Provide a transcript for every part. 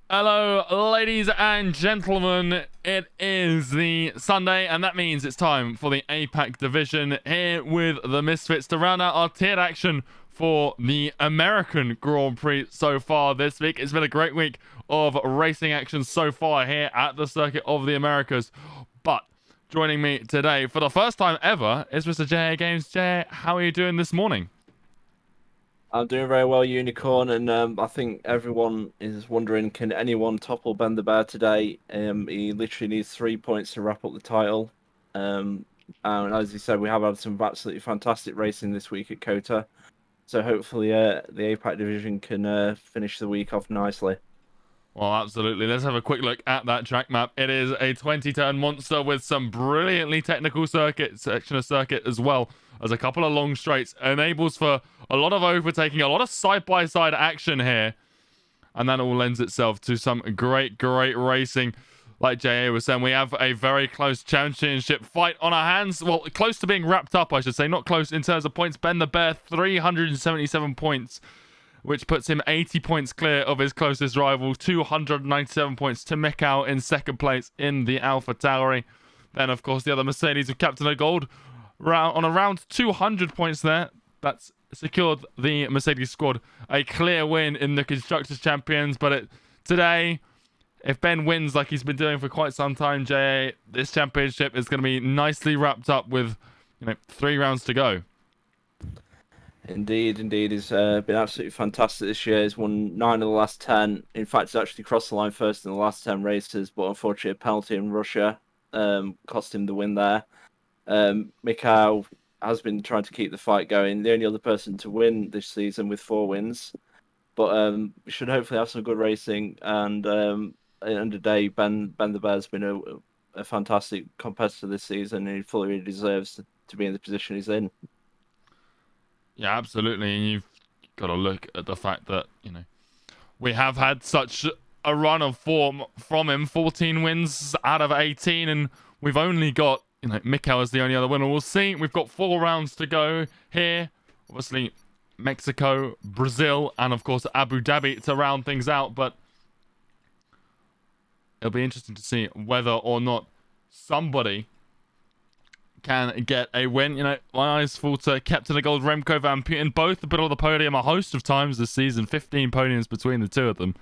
Hello, ladies and gentlemen. It is the Sunday, and that means it's time for the APAC Division here with the Misfits to round out our tiered action for the American Grand Prix so far this week. It's been a great week of racing action so far here at the Circuit of the Americas. But joining me today for the first time ever is Mr. J.A. Games. J.A., how are you doing this morning? I'm doing very well, Unicorn, and I think everyone is wondering, can anyone topple Ben the Bear today? He literally needs 3 points to wrap up the title. And as you said, we have had some absolutely fantastic racing this week at COTA. So hopefully the APAC division can finish the week off nicely. Well, absolutely. Let's have a quick look at that track map. It is a 20-turn monster with some brilliantly technical section of circuit as well as a couple of long straights. Enables for a lot of overtaking, a lot of side-by-side action here. And that all lends itself to some great racing. Like JA was saying, we have a very close championship fight on our hands. Well, close to being wrapped up, I should say. Not close in terms of points. Ben the Bear, 377 points, which puts him 80 points clear of his closest rival. 297 points to Mikau in second place in the AlphaTauri. Then, of course, the other Mercedes of Captain of Gold on around 200 points there. That's secured the Mercedes squad a clear win in the Constructors' Champions. But today, if Ben wins like he's been doing for quite some time, JA, this championship is going to be nicely wrapped up with 3 rounds to go. Indeed. He's been absolutely fantastic this year. He's won 9 of the last 10. In fact, he's actually crossed the line first in the last 10 races, but unfortunately, a penalty in Russia cost him the win there. Mikau has been trying to keep the fight going. The only other person to win this season with 4 wins. But we should hopefully have some good racing. And at the end of the day, Ben the Bear's been a fantastic competitor this season, and he fully deserves to be in the position he's in. Yeah, absolutely. And you've got to look at the fact that, we have had such a run of form from him. 14 wins out of 18, and we've only got, Mikau is the only other winner. We'll see. We've got 4 rounds to go here. Obviously, Mexico, Brazil, and of course Abu Dhabi to round things out. But it'll be interesting to see whether or not somebody can get a win. My eyes fall to Captain of Gold, Remco Van Putten. Both have been on the podium a host of times this season. 15 podiums between the two of them.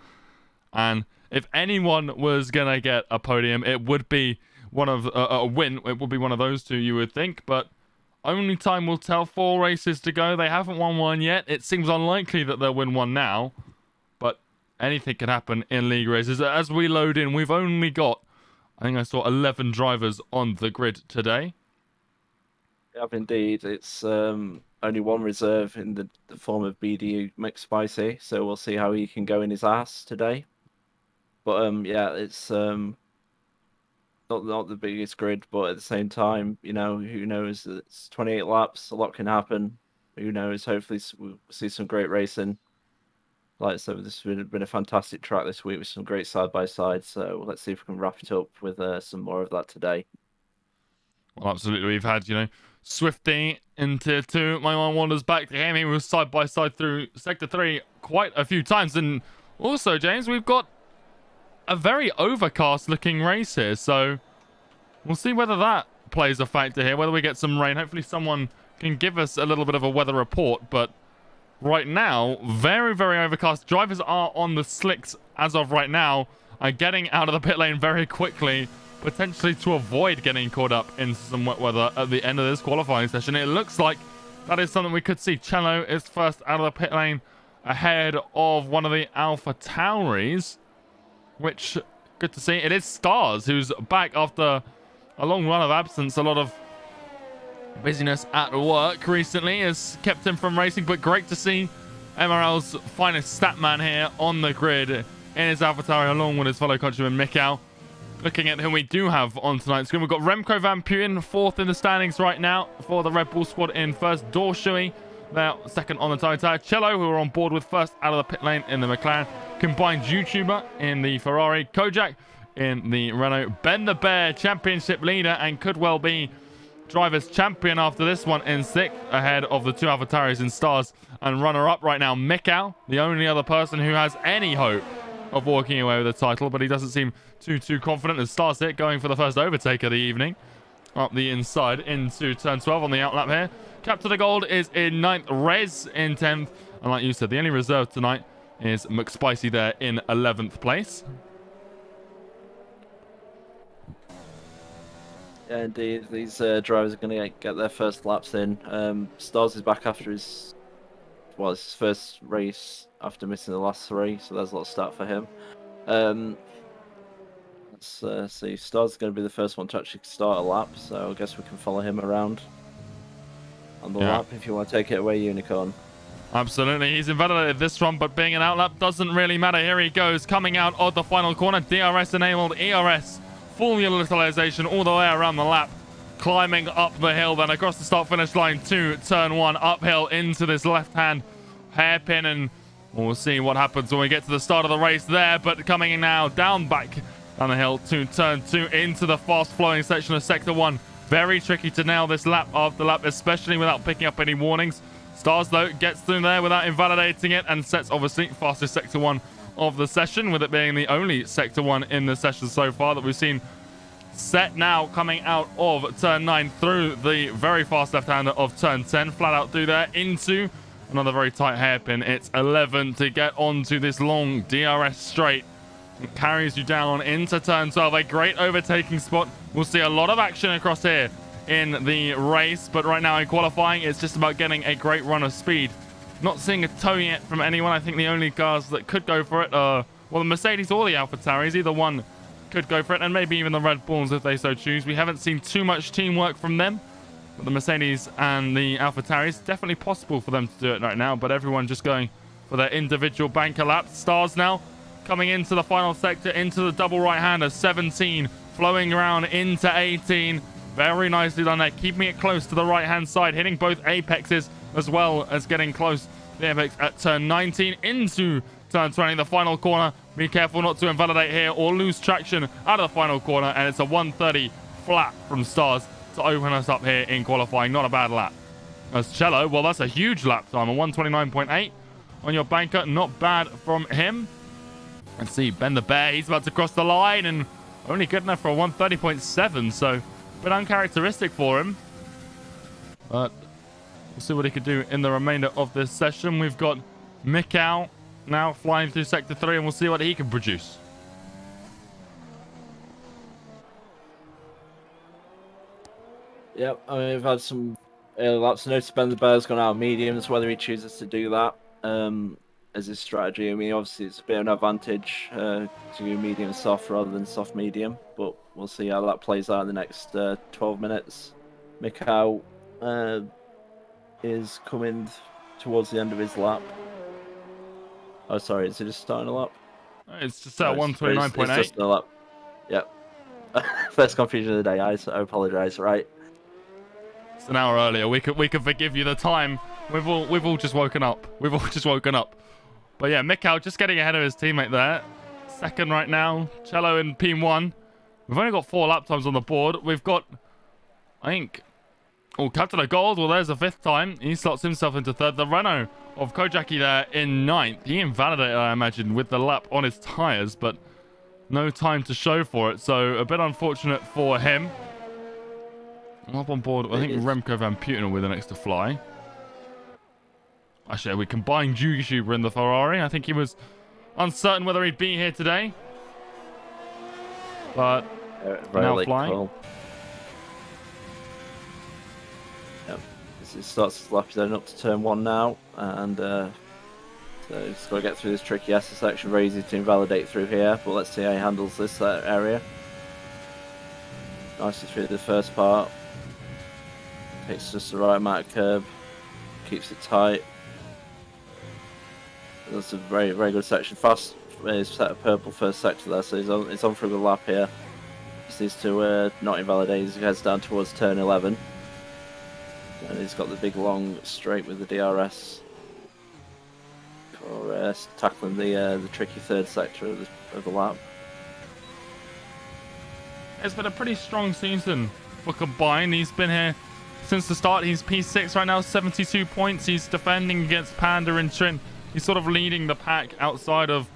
And if anyone was going to get a podium, it would be one of a win. It would be one of those two, you would think. But only time will tell. 4 races to go. They haven't won one yet. It seems unlikely that they'll win one now. But anything can happen in league races. As we load in, we've only got, I think I saw 11 drivers on the grid today. Yeah, indeed. It's only one reserve in the form of BDU McSpicy, so we'll see how he can go in his ass today. But yeah, it's not the biggest grid, but at the same time, who knows? It's 28 laps, a lot can happen. Who knows? Hopefully, we'll see some great racing. Like I said, this has been a fantastic track this week with some great side-by-side. So let's see if we can wrap it up with some more of that today. Well, absolutely. We've had, Swifty in Tier 2. My man wanders back to him. He was side-by-side through Sector 3 quite a few times. And also, James, we've got a very overcast-looking race here. So we'll see whether that plays a factor here, whether we get some rain. Hopefully someone can give us a little bit of a weather report. But right now, very overcast. Drivers are on the slicks as of right now, and getting out of the pit lane very quickly, potentially to avoid getting caught up in some wet weather at the end of this qualifying session. It looks like that is something we could see. Cello is first out of the pit lane ahead of one of the AlphaTauris, which, good to see. It is Stars who's back after a long run of absence. A lot of busyness at work recently has kept him from racing, but great to see MRL's finest stat man here on the grid in his AlphaTauri along with his fellow countryman Mikau. Looking at who we do have on tonight's screen, we've got Remco Van Putten, 4th in the standings right now for the Red Bull squad in first. Dorshui, they're second on the tire. Cello, who are on board with first out of the pit lane in the McLaren. Combined YouTuber in the Ferrari. Kojak in the Renault. Ben the Bear, championship leader, and could well be drivers champion after this one in 6th, ahead of the 2 AlphaTauris in Stars. And runner-up right now, Mikau, the only other person who has any hope of walking away with the title, but he doesn't seem too confident as Stars it going for the first overtake of the evening. Up the inside into turn 12 on the outlap here. Captain of Gold is in 9th, Rez in 10th, and like you said, the only reserve tonight is McSpicy there in 11th place. Yeah, indeed. These drivers are going to get their first laps in. Stars is back after his first race after missing the last 3, so there's a lot of start for him. Let's see. Stars is going to be the first one to actually start a lap, so I guess we can follow him around on the lap if you want to take it away, Unicorn. Absolutely, he's invalidated this one, but being an outlap doesn't really matter. Here he goes, coming out of the final corner. DRS enabled, ERS, full utilization all the way around the lap. Climbing up the hill, then across the start-finish line to turn 1, uphill into this left-hand hairpin, and we'll see what happens when we get to the start of the race there. But coming in now, down the hill to turn 2 into the fast-flowing section of Sector 1. Very tricky to nail this lap after lap, especially without picking up any warnings. Stars, though, gets through there without invalidating it, and sets, obviously, fastest Sector 1 of the session, with it being the only Sector 1 in the session so far that we've seen. Set now coming out of turn 9 through the very fast left-hander of turn 10. Flat out through there into another very tight hairpin. It's 11 to get onto this long DRS straight. It carries you down into turn 12. A great overtaking spot. We'll see a lot of action across here in the race, but right now in qualifying, it's just about getting a great run of speed. Not seeing a toe yet from anyone. I think the only cars that could go for it are, well, the Mercedes or the AlphaTauris. Either one could go for it, and maybe even the Red Bulls if they so choose. We haven't seen too much teamwork from them, but the Mercedes and the AlphaTauris, definitely possible for them to do it right now, but everyone just going for their individual banker laps. Stars now coming into the final sector, into the double right-hander, 17, flowing around into 18. Very nicely done there, keeping it close to the right-hand side, hitting both apexes as well as getting close to the apex at turn 19 into turn 20, the final corner. Be careful not to invalidate here or lose traction out of the final corner, and it's a 130 flat from Stars to open us up here in qualifying. Not a bad lap. As Cello, well, that's a huge lap time, a 129.8 on your banker. Not bad from him. Let's see, Ben the Bear, he's about to cross the line, and only good enough for a 130.7, so a bit uncharacteristic for him. But we'll see what he could do in the remainder of this session. We've got Mikau now flying through Sector 3, and we'll see what he can produce. Yep, I mean, we've had some laps. Notice Ben the Bear's gone out of mediums, whether he chooses to do that as his strategy. I mean, obviously it's a bit of an advantage to do medium soft rather than soft medium, but we'll see how that plays out in the next 12 minutes. Mikau is coming towards the end of his lap. Oh, sorry, is it just starting a lap? It's just at 129.8. It's just a lap. Yep. First confusion of the day. I apologise. Right. It's an hour earlier. We could forgive you the time. We've all just woken up. We've all just woken up. But yeah, Mikau just getting ahead of his teammate there. Second right now. Cello in P1. We've only got 4 lap times on the board. We've got, I think, Captain of Gold. Well, there's the 5th time. He slots himself into 3rd. The Renault of Kojaki there in 9th. He invalidated, I imagine, with the lap on his tyres, but no time to show for it. So a bit unfortunate for him. Up on board, I think Remco Van Putten with the next to fly. Actually, we combined Jugishuber in the Ferrari. I think he was uncertain whether he'd be here today. But now flying. Call. Yep. He starts his lap zone up to turn 1 now, and so he's got to get through this tricky S section. Very easy to invalidate through here, but let's see how he handles this area. Nicely through the first part. Takes just the right amount of curb, keeps it tight. That's a very, very good section. Fast, he's set a purple first sector there, so he's on for a good lap here. Just needs to not invalidate as he heads down towards turn 11. And he's got the big long straight with the DRS for tackling the tricky 3rd sector of the lap. It's been a pretty strong season for Combine. He's been here since the start. He's P6 right now, 72 points. He's defending against Panda and Trin. He's sort of leading the pack outside of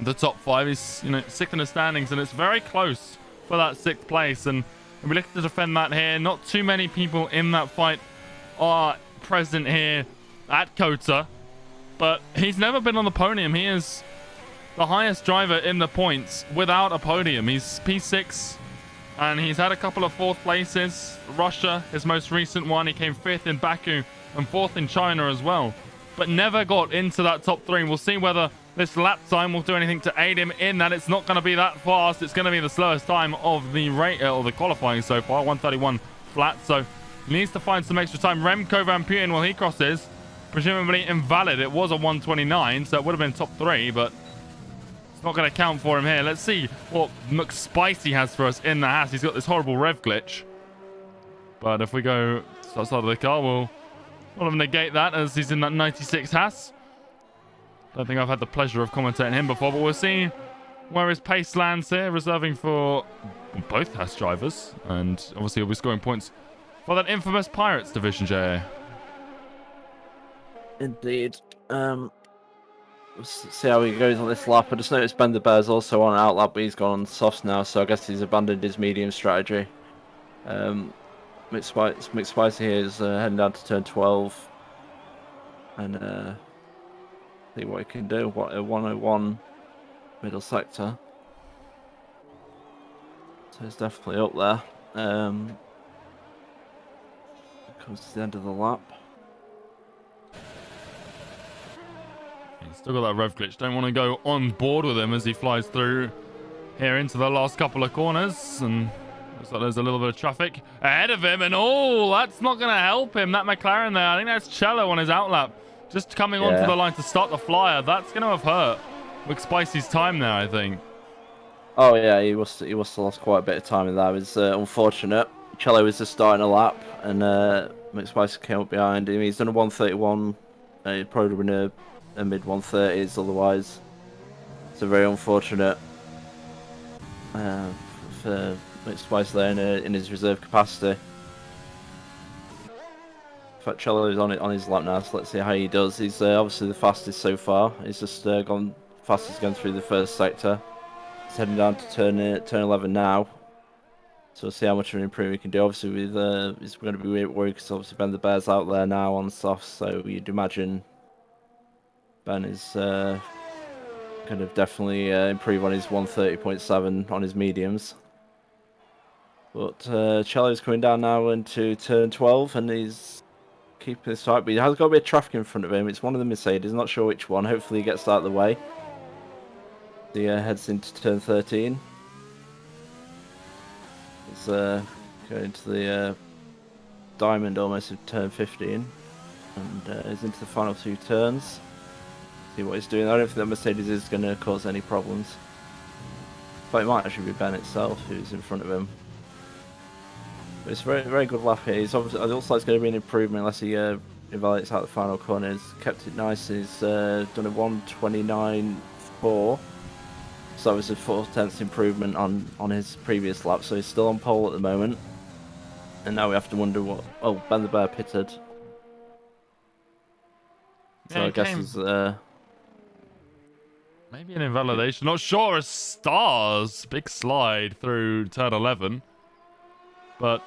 the top 5. He's, you know, 6th in the standings, and it's very close for that 6th place. And we look to defend that here. Not too many people in that fight are present here at COTA, but he's never been on the podium. He is the highest driver in the points without a podium. He's P6, and he's had a couple of 4th places. Russia, his most recent one, he came 5th in Baku and 4th in China as well, but never got into that top 3. We'll see whether this lap time will do anything to aid him in that. It's not going to be that fast. It's going to be the slowest time of the the qualifying so far, 1:31 flat. So he needs to find some extra time. Remco Van Putten, well, he crosses, presumably invalid. It was a 1:29, so it would have been top 3, but it's not going to count for him here. Let's see what McSpicy has for us in the Haas. He's got this horrible rev glitch, but if we go outside of the car, we'll negate that, as he's in that 96 Haas. Don't think I've had the pleasure of commentating him before, but we'll see where his pace lands here, reserving for both Haas drivers, and obviously he'll be scoring points for that infamous Pirates division, Jay. Indeed. Let's see how he goes on this lap. I just noticed Ben the Bear's also on out lap, but he's gone on softs now, so I guess he's abandoned his medium strategy. McSpicy here is heading down to turn 12, and see what he can do. What a 101 middle sector. So it's definitely up there. Comes to the end of the lap. He's still got that rev glitch. Don't want to go on board with him as he flies through here into the last couple of corners, and looks like there's a little bit of traffic ahead of him, and oh, that's not going to help him. That McLaren there, I think that's Cello on his outlap, just coming onto the line to start the flyer. That's going to have hurt McSpicy's time there, I think. Oh yeah, he must have lost quite a bit of time in that. It was unfortunate. Cello was just starting a lap, and McSpicy came up behind him. He's done a 1:31. He'd probably been a mid 1:30s otherwise. So very unfortunate for McSpicy there in his reserve capacity. In fact, Cello is on his lap now, so let's see how he does. He's obviously the fastest so far. He's just gone fastest going through the first sector. He's heading down to turn 11 now. So we'll see how much of an improvement he can do. Obviously, he's going to be worried because obviously Ben the Bear's out there now on softs, so you'd imagine Ben is going to definitely improve on his 1:30.7 on his mediums. But Cello's coming down now into turn 12, and he's keeping this tight, but he has got a bit of traffic in front of him. It's one of the Mercedes, not sure which one. Hopefully he gets out of the way. He heads into turn 13. He's going to the diamond almost of turn 15, and he's into the final 2 turns. See what he's doing. I don't think that Mercedes is going to cause any problems, but it might actually be Ben itself who's in front of him. But it's a very, very good lap here. He's obviously, it looks like it's going to be an improvement unless he invalidates out the final corner. He's kept it nice. He's done a 1:29.4, so that was a 4/10 improvement on his previous lap. So he's still on pole at the moment, and now we have to wonder what. Oh, Ben the Bear pitted. So yeah, I guess he's maybe an invalidation. Not sure. A Stars big slide through turn 11. But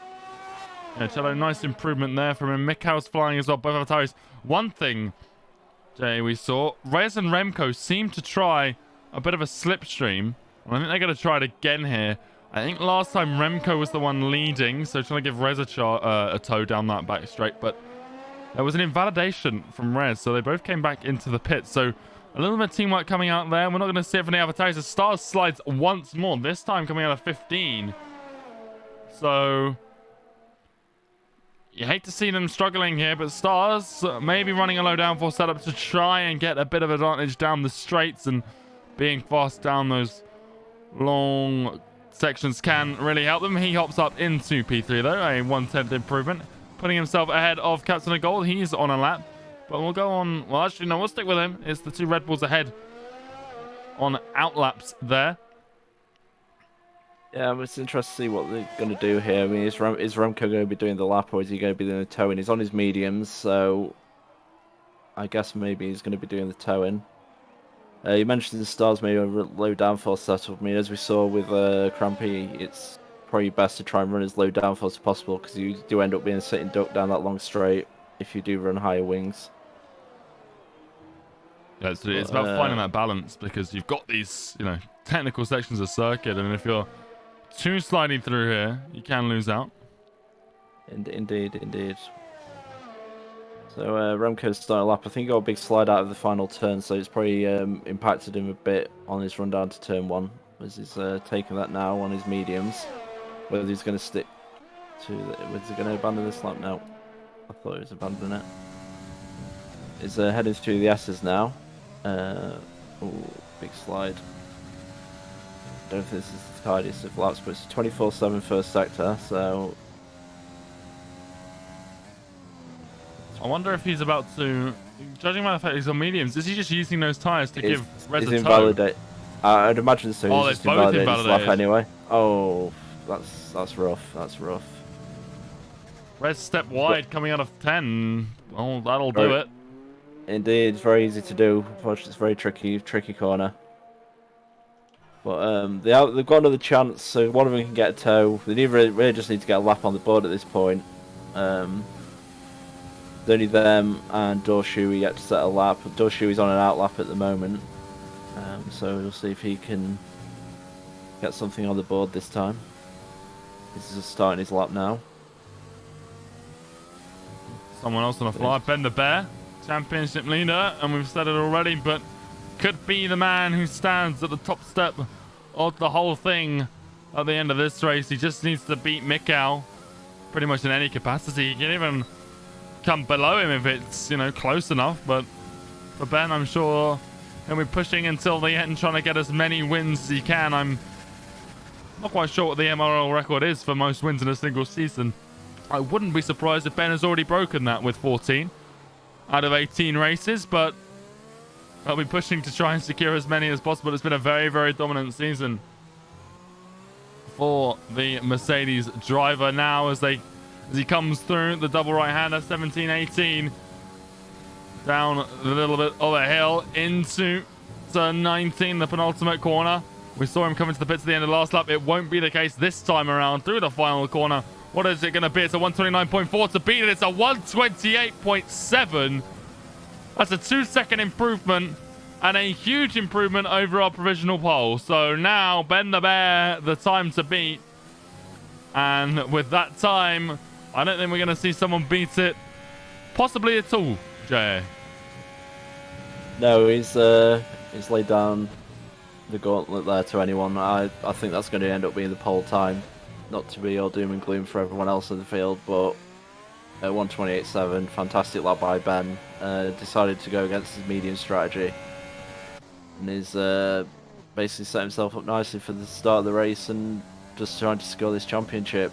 yeah, Cello, nice improvement there from him. Mikhail's flying as well, both AVTARs. One thing, Jay, we saw, Rez and Remco seem to try a bit of a slipstream. I think they're going to try it again here. I think last time Remco was the one leading, so trying to give Rez a tow down that back straight. But there was an invalidation from Rez, so they both came back into the pit. So a little bit of teamwork coming out there. We're not going to see it from the AVTARs. The Stars slides once more, this time coming out of 15. So you hate to see them struggling here, but Stars maybe running a low downforce setup to try and get a bit of advantage down the straights, and being fast down those long sections can really help them. He hops up into P3 though, a 1/10 improvement, putting himself ahead of Captain of Gold. He's on a lap, but we'll go on. Well, actually, no, we'll stick with him. It's the 2 Red Bulls ahead on outlaps there. Yeah, it's interesting to see what they're going to do here. I mean, is Remco going to be doing the lap, or is he going to be doing the towing? He's on his mediums, so I guess maybe he's going to be doing the towing. You mentioned the stars maybe a low downforce setup. I mean, as we saw with Crampy, it's probably best to try and run as low downforce as possible because you do end up being a sitting duck down that long straight if you do run higher wings. Yeah, it's about finding that balance because you've got these, you know, technical sections of circuit, and if you're too sliding through here, you can lose out. Indeed. So Remco's starting lap. I think he got a big slide out of the final turn, so it's probably impacted him a bit on his run down to turn 1, as he's taking that now on his mediums. Whether he's going to stick to whether he's going to abandon this lap now. I thought he was abandoning it. He's heading through the S's now. Ooh, big slide. Don't think this is the tidiest of laps, but it's 24/7 first sector, so I wonder if he's about to, judging by the fact he's on mediums, is he just using those tyres to give Reds a toe? Invalidate. I'd imagine so. Oh, he's they just both invalidated his lap invalidated. anyway. Oh, that's rough. That's rough. Reds step wide coming out of 10. Well, that'll do it. Indeed, it's very easy to do. Unfortunately, it's very tricky corner. But they've got another chance, so one of them can get a toe. They really just need to get a lap on the board at this point. Only them and Dorshui yet to set a lap. Dorshui's on an out lap at the moment, so we'll see if he can get something on the board this time. He's just starting his lap now. Someone else on a fly. Ben the Bear, championship leader, and we've said it already, but could be the man who stands at the top step of the whole thing at the end of this race. He just needs to beat Mikau pretty much in any capacity. He can even come below him if it's, you know, close enough, but for Ben, I'm sure he'll be pushing until the end, trying to get as many wins as he can. I'm not quite sure what the MRL record is for most wins in a single season. I wouldn't be surprised if Ben has already broken that with 14 out of 18 races, but I'll be pushing to try and secure as many as possible. It's been a very, very dominant season for the Mercedes driver now as he comes through the double right-hander, 17-18, down a little bit of a hill into turn 19, the penultimate corner. We saw him coming to the pits at the end of the last lap. It won't be the case this time around through the final corner. What is it going to be? It's a 129.4 to beat it. It's a 128.7. That's a 2-second improvement and a huge improvement over our provisional pole. So now Ben the Bear, the time to beat. And with that time, I don't think we're going to see someone beat it possibly at all, Jay. No, he's laid down the gauntlet there to anyone. I think that's going to end up being the pole time. Not to be all doom and gloom for everyone else in the field, but 128.7, fantastic lap by Ben. Decided to go against his medium strategy. And he's basically set himself up nicely for the start of the race and just trying to score this championship.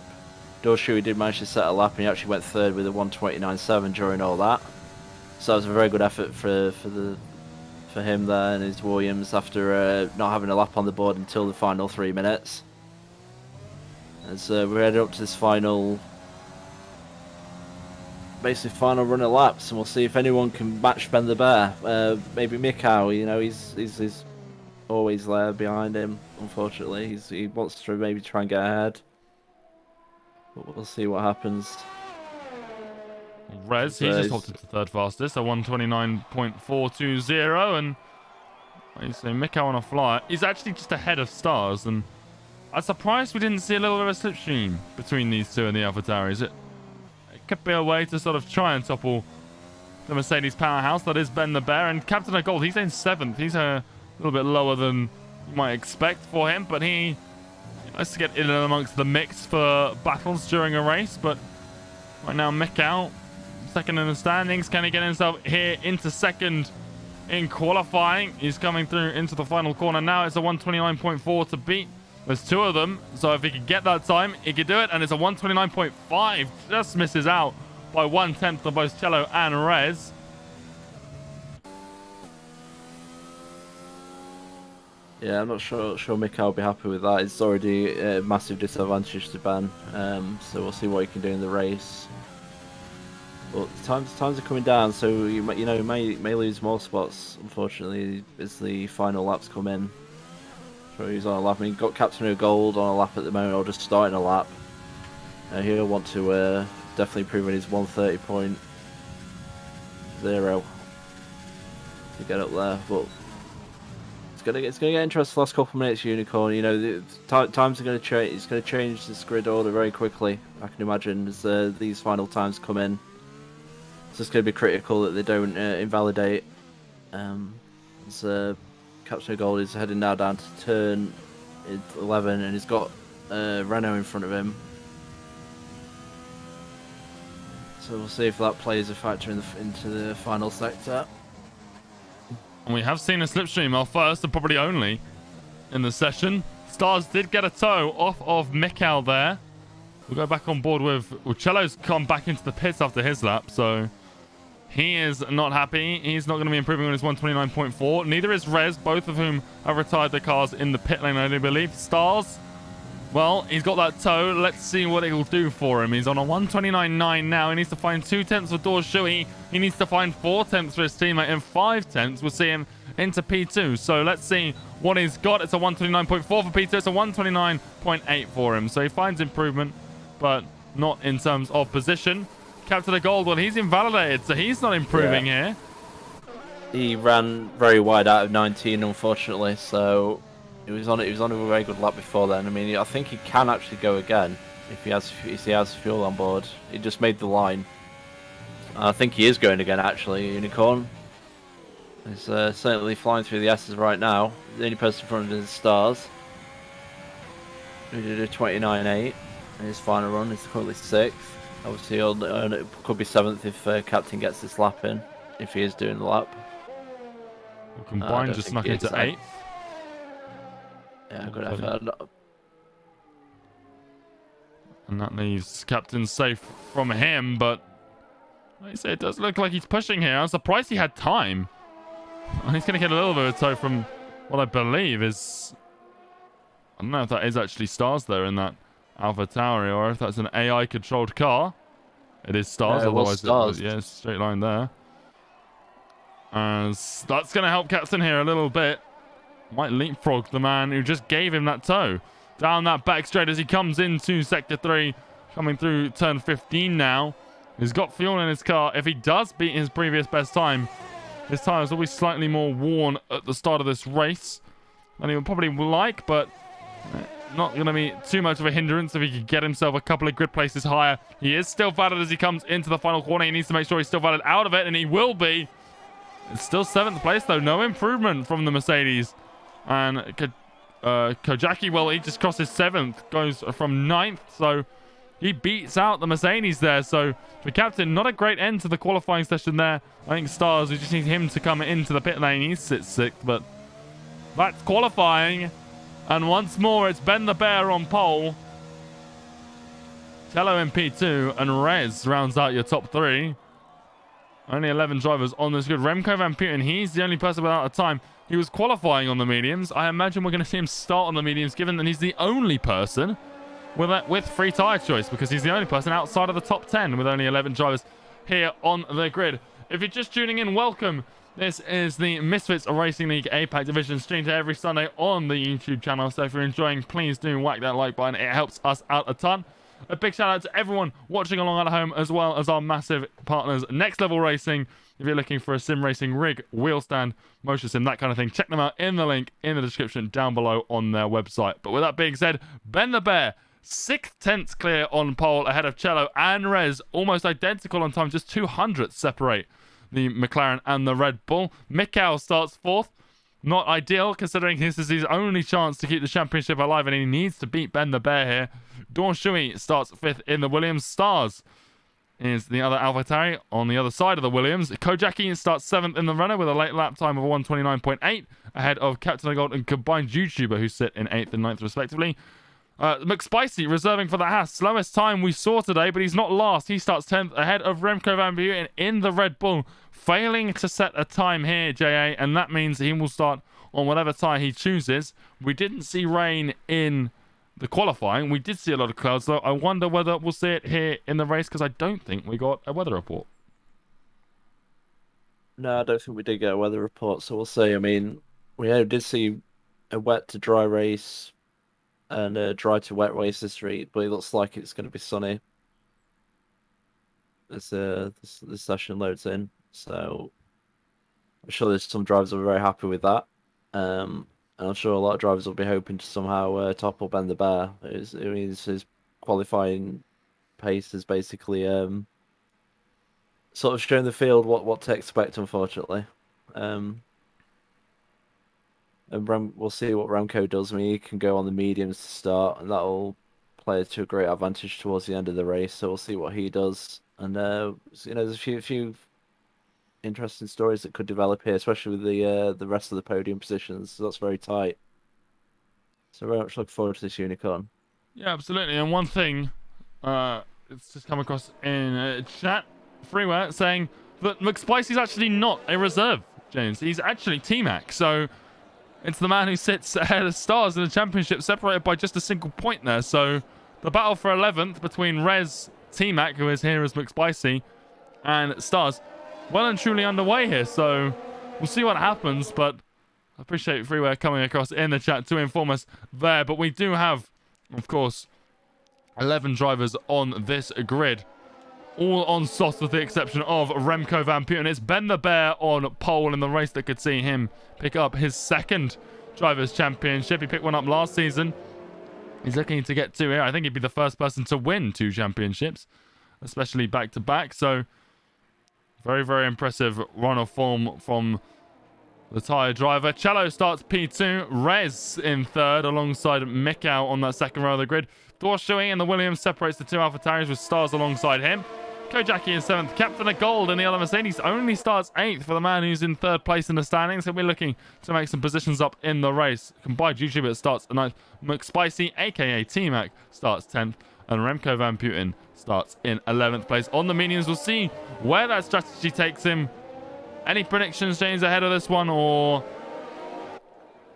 Dorshui did manage to set a lap and he actually went third with a 129.7 during all that. So that was a very good effort for him there and his Williams after not having a lap on the board until the final 3 minutes. As we're heading up to this final run of laps, and we'll see if anyone can match Ben the Bear. Maybe Mikau, you know, he's always there behind him. Unfortunately, he wants to maybe try and get ahead, but we'll see what happens. Rez, he just hopped into third fastest, a 129.420, and like you say, Mikau on a fly. He's actually just ahead of Stars, and I'm surprised we didn't see a little bit of a slipstream between these two in the AlphaTauri. It could be a way to sort of try and topple the Mercedes powerhouse that is Ben the Bear. And Captain of Gold, he's in 7th. He's a little bit lower than you might expect for him, but he likes to get in and amongst the mix for battles during a race. But right now, Mikau, second in the standings. Can he get himself here into second in qualifying? He's coming through into the final corner now. It's a 129.4 to beat. There's 2 of them, so if he could get that time, he could do it, and it's a 129.5. Just misses out by 1/10 of both Cello and Rez. Yeah, I'm not sure Mikau will be happy with that. It's already a massive disadvantage to Ben, so we'll see what he can do in the race. But times are coming down, so you may lose more spots. Unfortunately, as the final laps come in. So he's on a lap. I mean, got Captain of Gold on a lap at the moment, or just starting a lap. He'll want to definitely improve on his 130.0 to get up there, but it's gonna get interesting the last couple of minutes. Unicorn, you know, the times are gonna change. It's gonna change this grid order very quickly. I can imagine as these final times come in. It's just gonna be critical that they don't invalidate. As Captain of Gold is heading now down to turn 11, and he's got Renault in front of him. So we'll see if that plays a factor into the final sector. And we have seen a slipstream, our first and probably only in the session. Stars did get a tow off of Mikkel there. We'll go back on board with Cello's come back into the pits after his lap, so he is not happy. He's not going to be improving on his 129.4. Neither is Rez, both of whom have retired their cars in the pit lane, I do believe. Stars, well, he's got that tow. Let's see what it will do for him. He's on a 129.9 now. He needs to find 2 tenths for Dorshui. He needs to find 4 tenths for his teammate, and 5 tenths will see him into P2. So let's see what he's got. It's a 129.4 for P2. It's a 129.8 for him. So he finds improvement, but not in terms of position. Captain of Gold, well, he's invalidated, so he's not improving here. He ran very wide out of 19, unfortunately, so he was on a very good lap before then. I mean, I think he can actually go again if he has fuel on board. He just made the line. I think he is going again, actually. Unicorn is certainly flying through the S's right now. The only person in front of him is Stars, who did a 29.8 in his final run. He's currently 6th. Obviously, it could be 7th if Captain gets this lap in, if he is doing the lap. Well, Combined just snuck into 8th. Yeah, good effort. And that leaves Captain safe from him, but like I say, it does look like he's pushing here. I'm surprised he had time. And he's going to get a little bit of a tow from what I believe is... I don't know if that is actually Stars there in that Alpha Tauri, or if that's an AI-controlled car. It is Stars, otherwise Stars. Yeah, straight line there. As that's going to help Captain here a little bit. Might leapfrog the man who just gave him that tow. Down that back straight as he comes into Sector 3. Coming through turn 15 now. He's got fuel in his car. If he does beat his previous best time, his tires will be slightly more worn at the start of this race than he would probably like, but not going to be too much of a hindrance if he could get himself a couple of grid places higher. He is still valid as he comes into the final corner. He needs to make sure he's still valid out of it, and he will be. It's still 7th place, though. No improvement from the Mercedes. And Kojaki, well, he just crosses 7th, goes from 9th, so he beats out the Mercedes there. So for Captain, not a great end to the qualifying session there. I think Stars, we just need him to come into the pit lane. He sits 6th, but that's qualifying. And once more, it's Ben the Bear on pole. Tello in P2, and Rez rounds out your top 3. Only 11 drivers on this grid. Remco Van Putten, he's the only person without a time. He was qualifying on the mediums. I imagine we're going to see him start on the mediums, given that he's the only person with free tyre choice, because he's the only person outside of the top 10 with only 11 drivers here on the grid. If you're just tuning in, welcome. This is the Misfits Racing League APAC Division, streamed every Sunday on the YouTube channel. So if you're enjoying, please do whack that like button. It helps us out a ton. A big shout out to everyone watching along at home, as well as our massive partners, Next Level Racing. If you're looking for a sim racing rig, wheel stand, motion sim, that kind of thing, check them out in the link in the description down below on their website. But with that being said, Ben the Bear, 6th tenths clear on pole ahead of Cello and Rez, almost identical on time, just 200 separate the McLaren and the Red Bull. Mikkel starts 4th. Not ideal, considering this is his only chance to keep the championship alive, and he needs to beat Ben the Bear here. Dawn Shui starts 5th in the Williams. Stars is the other AlphaTauri on the other side of the Williams. Kojaki starts 7th in the runner with a late lap time of 129.8, ahead of Captain of Gold and Combined YouTuber, who sit in 8th and 9th respectively. McSpicy reserving for the Haas. Slowest time we saw today, but he's not last. He starts 10th ahead of Remco Van Buiten in the Red Bull. Failing to set a time here, JA, and that means he will start on whatever tyre he chooses. We didn't see rain in the qualifying. We did see a lot of clouds, though. I wonder whether we'll see it here in the race, because I don't think we got a weather report. No, I don't think we did get a weather report, so we'll see. I mean, we did see a wet to dry race and a dry to wet race this week, but it looks like it's going to be sunny as this session loads in. So I'm sure there's some drivers will be very happy with that. And I'm sure a lot of drivers will be hoping to somehow top up Ben the Bear. His qualifying pace is basically sort of showing the field what to expect, unfortunately. And we'll see what Remco does. I mean, he can go on the mediums to start, and that'll play to a great advantage towards the end of the race. So we'll see what he does. And there's a few interesting stories that could develop here, especially with the rest of the podium positions. So that's very tight. So very much looking forward to this unicorn. Yeah, absolutely. And one thing, it's just come across in chat, freeware, saying that McSpicy's actually not a reserve, James. He's actually T-Mac. So it's the man who sits ahead of Stars in the championship, separated by just a single point there. So the battle for 11th between Rez, T-Mac, who is here as McSpicy, and Stars, well and truly underway here. So we'll see what happens, but I appreciate Freeware coming across in the chat to inform us there. But we do have, of course, 11 drivers on this grid, all on soft with the exception of Remco Van Putten. It's Ben the Bear on pole in the race that could see him pick up his second Drivers' Championship. He picked one up last season. He's looking to get two here. I think he'd be the first person to win 2 championships, especially back-to-back. So very, very impressive run of form from the tyre driver. Cello starts P2. Rez in third alongside Mikau on that second row of the grid. Dorshui and the Williams separates the 2 AlphaTauris with Stars alongside him. Kojaki in 7th. Captain of Gold in the other Mercedes only starts 8th for the man who's in 3rd place in the standings. So we're looking to make some positions up in the race. Combined YouTuber starts 9th. McSpicy, aka T-Mac, starts 10th. And Remco Van Putten starts in 11th place. On the mediums, we'll see where that strategy takes him. Any predictions, James, ahead of this one? Or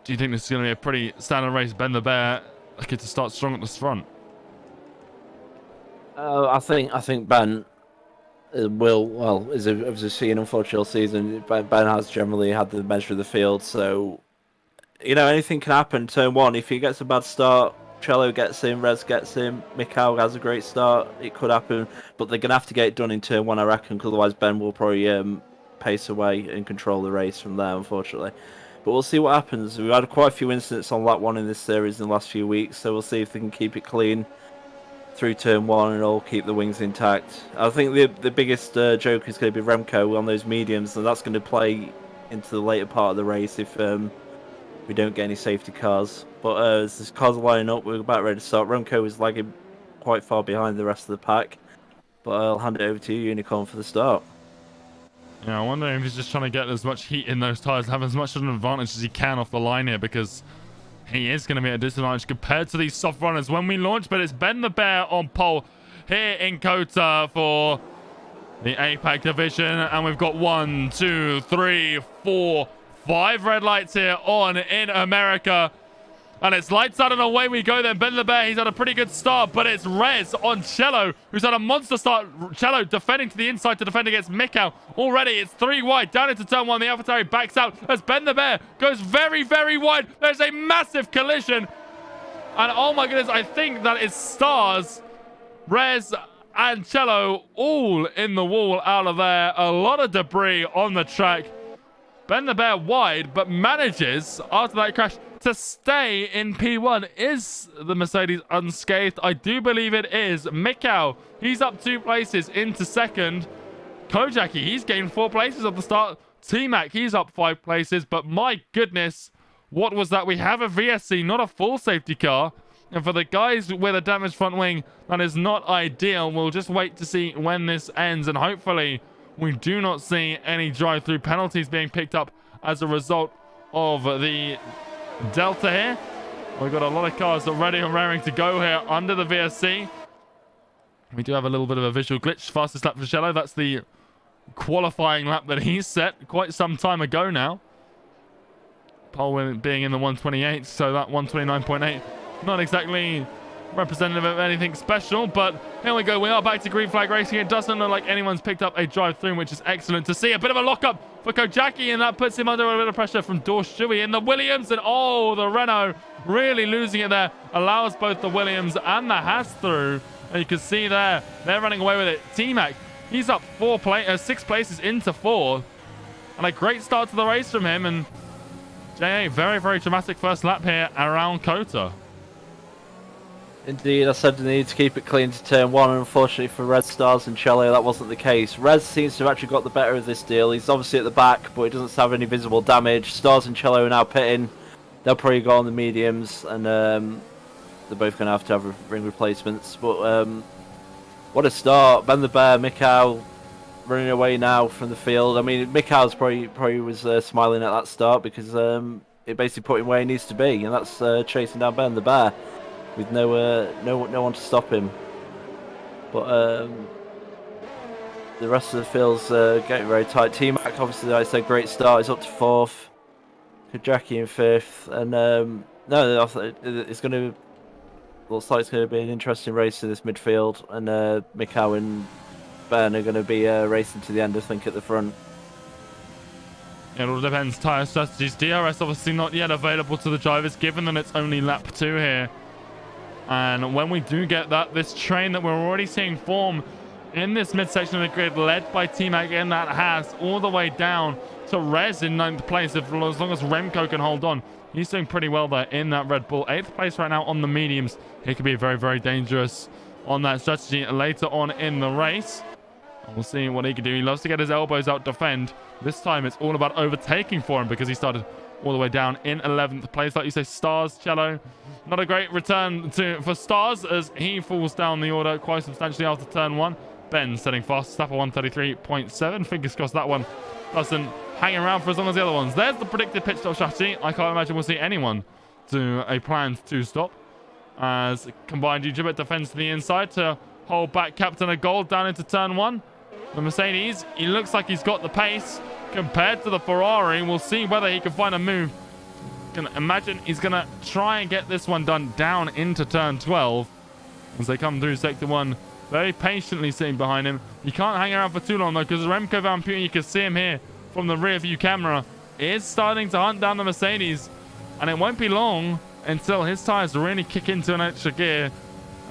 do you think this is going to be a pretty standard race? Ben the Bear looking to start strong at the front. I think Ben will, as we've seen unfortunately all season, Ben has generally had the measure of the field, so anything can happen. Turn 1, if he gets a bad start, Cello gets him, Rez gets him, Mikau has a great start, it could happen, but they're going to have to get it done in turn 1, I reckon, because otherwise Ben will probably pace away and control the race from there, unfortunately. But we'll see what happens. We've had quite a few incidents on lap 1 in this series in the last few weeks, so we'll see if they can keep it clean through turn 1 and all keep the wings intact. I think the biggest joke is going to be Remco on those mediums, and that's going to play into the later part of the race if we don't get any safety cars. But as the cars are lining up, we're about ready to start. Remco is lagging quite far behind the rest of the pack, but I'll hand it over to you, Unicorn, for the start. Yeah, I wonder if he's just trying to get as much heat in those tyres, have as much of an advantage as he can off the line here, because he is going to be at a disadvantage compared to these soft runners when we launch. But it's Ben the Bear on pole here in COTA for the APAC Division. And we've got 1, 2, 3, 4, 5 red lights here on in America. And it's lights out and away we go then. Ben the Bear, he's had a pretty good start, but it's Rez on Cello, who's had a monster start. Cello defending to the inside to defend against Mikau. Already, it's 3 wide, down into turn 1. The AlphaTauri backs out as Ben the Bear goes very, very wide. There's a massive collision. And oh my goodness, I think that is Stars, Rez, and Cello all in the wall out of there. A lot of debris on the track. Ben the Bear wide, but manages, after that crash, to stay in P1. Is the Mercedes unscathed? I do believe it is. Mikau, he's up 2 places into second. Kojaki, he's gained 4 places at the start. T-Mac, he's up 5 places. But my goodness, what was that? We have a VSC, not a full safety car. And for the guys with a damaged front wing, that is not ideal. We'll just wait to see when this ends. And hopefully, we do not see any drive-through penalties being picked up as a result of the Delta here. We've got a lot of cars already and raring to go here under the VSC. We do have a little bit of a visual glitch. Fastest lap for Cello. That's the qualifying lap that he's set quite some time ago now. Pole being in the 128, so that 129.8 not exactly representative of anything special, but here we go. We are back to green flag racing. It doesn't look like anyone's picked up a drive through, which is excellent to see. A bit of a lockup for Kojaki, and that puts him under a bit of pressure from Dorshui in the Williams, and oh, the Renault really losing it there. Allows both the Williams and the Haas through, and you can see there, they're running away with it. T-Mac, he's up 6 places into 4th, and a great start to the race from him, and JA, very, very dramatic first lap here around COTA. Indeed, I said they need to keep it clean to turn 1, and unfortunately for Red Stars and Cello, that wasn't the case. Red seems to have actually got the better of this deal. He's obviously at the back, but he doesn't have any visible damage. Stars and Cello are now pitting. They'll probably go on the mediums, and they're both going to have ring replacements. But what a start. Ben the Bear, Mikau running away now from the field. I mean, Mikau's probably was smiling at that start because it basically put him where he needs to be, and that's chasing down Ben the Bear with no one to stop him. But the rest of the field's getting very tight. T-Mac, obviously, like I said, great start. He's up to 4th. Kajaki in 5th. And no, it's going to... Looks like it's going to be an interesting race in this midfield. And Mikau and Ben are going to be racing to the end, I think, at the front. It all depends. Tyre strategies. DRS obviously not yet available to the drivers, given that it's only lap 2 here. And when we do get that, this train that we're already seeing form in this midsection of the grid, led by T-Mac in that Haas, all the way down to Rez in 9th place, as long as Remco can hold on. He's doing pretty well there in that Red Bull. 8th place right now on the mediums. He could be very, very dangerous on that strategy later on in the race. And we'll see what he can do. He loves to get his elbows out, defend. This time it's all about overtaking for him because he started all the way down in 11th place. Like you say, Stars, Cello. Not a great return for Stars as he falls down the order quite substantially after turn 1. Ben setting fast, Stapper 133.7. Fingers crossed that one doesn't hang around for as long as the other ones. There's the predicted pit stop strategy. I can't imagine we'll see anyone do a planned 2-stop. As combined Ujibit defends to the inside to hold back Captain of Gold down into turn 1. The Mercedes, he looks like he's got the pace compared to the Ferrari. We'll see whether he can find a move. Can imagine he's going to try and get this one done down into turn 12 as they come through sector 1, very patiently sitting behind him. He can't hang around for too long though, because Remco Van Putten, you can see him here from the rear view camera, is starting to hunt down the Mercedes, and it won't be long until his tires really kick into an extra gear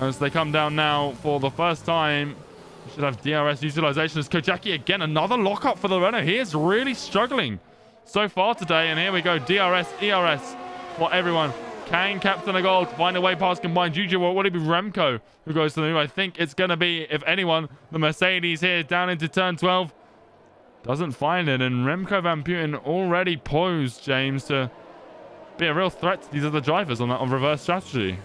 as they come down now for the first time. We should have DRS utilization as Kojaki again, another lockup for the Renault. He is really struggling so far today, and here we go. DRS, ERS for everyone. Can Captain of Gold find a way past combined Juju, or would it be Remco who goes to the move? I think it's going to be, if anyone, the Mercedes here down into turn 12. Doesn't find it, and Remco Van Putten already posed, James, to be a real threat to these other drivers on that reverse strategy.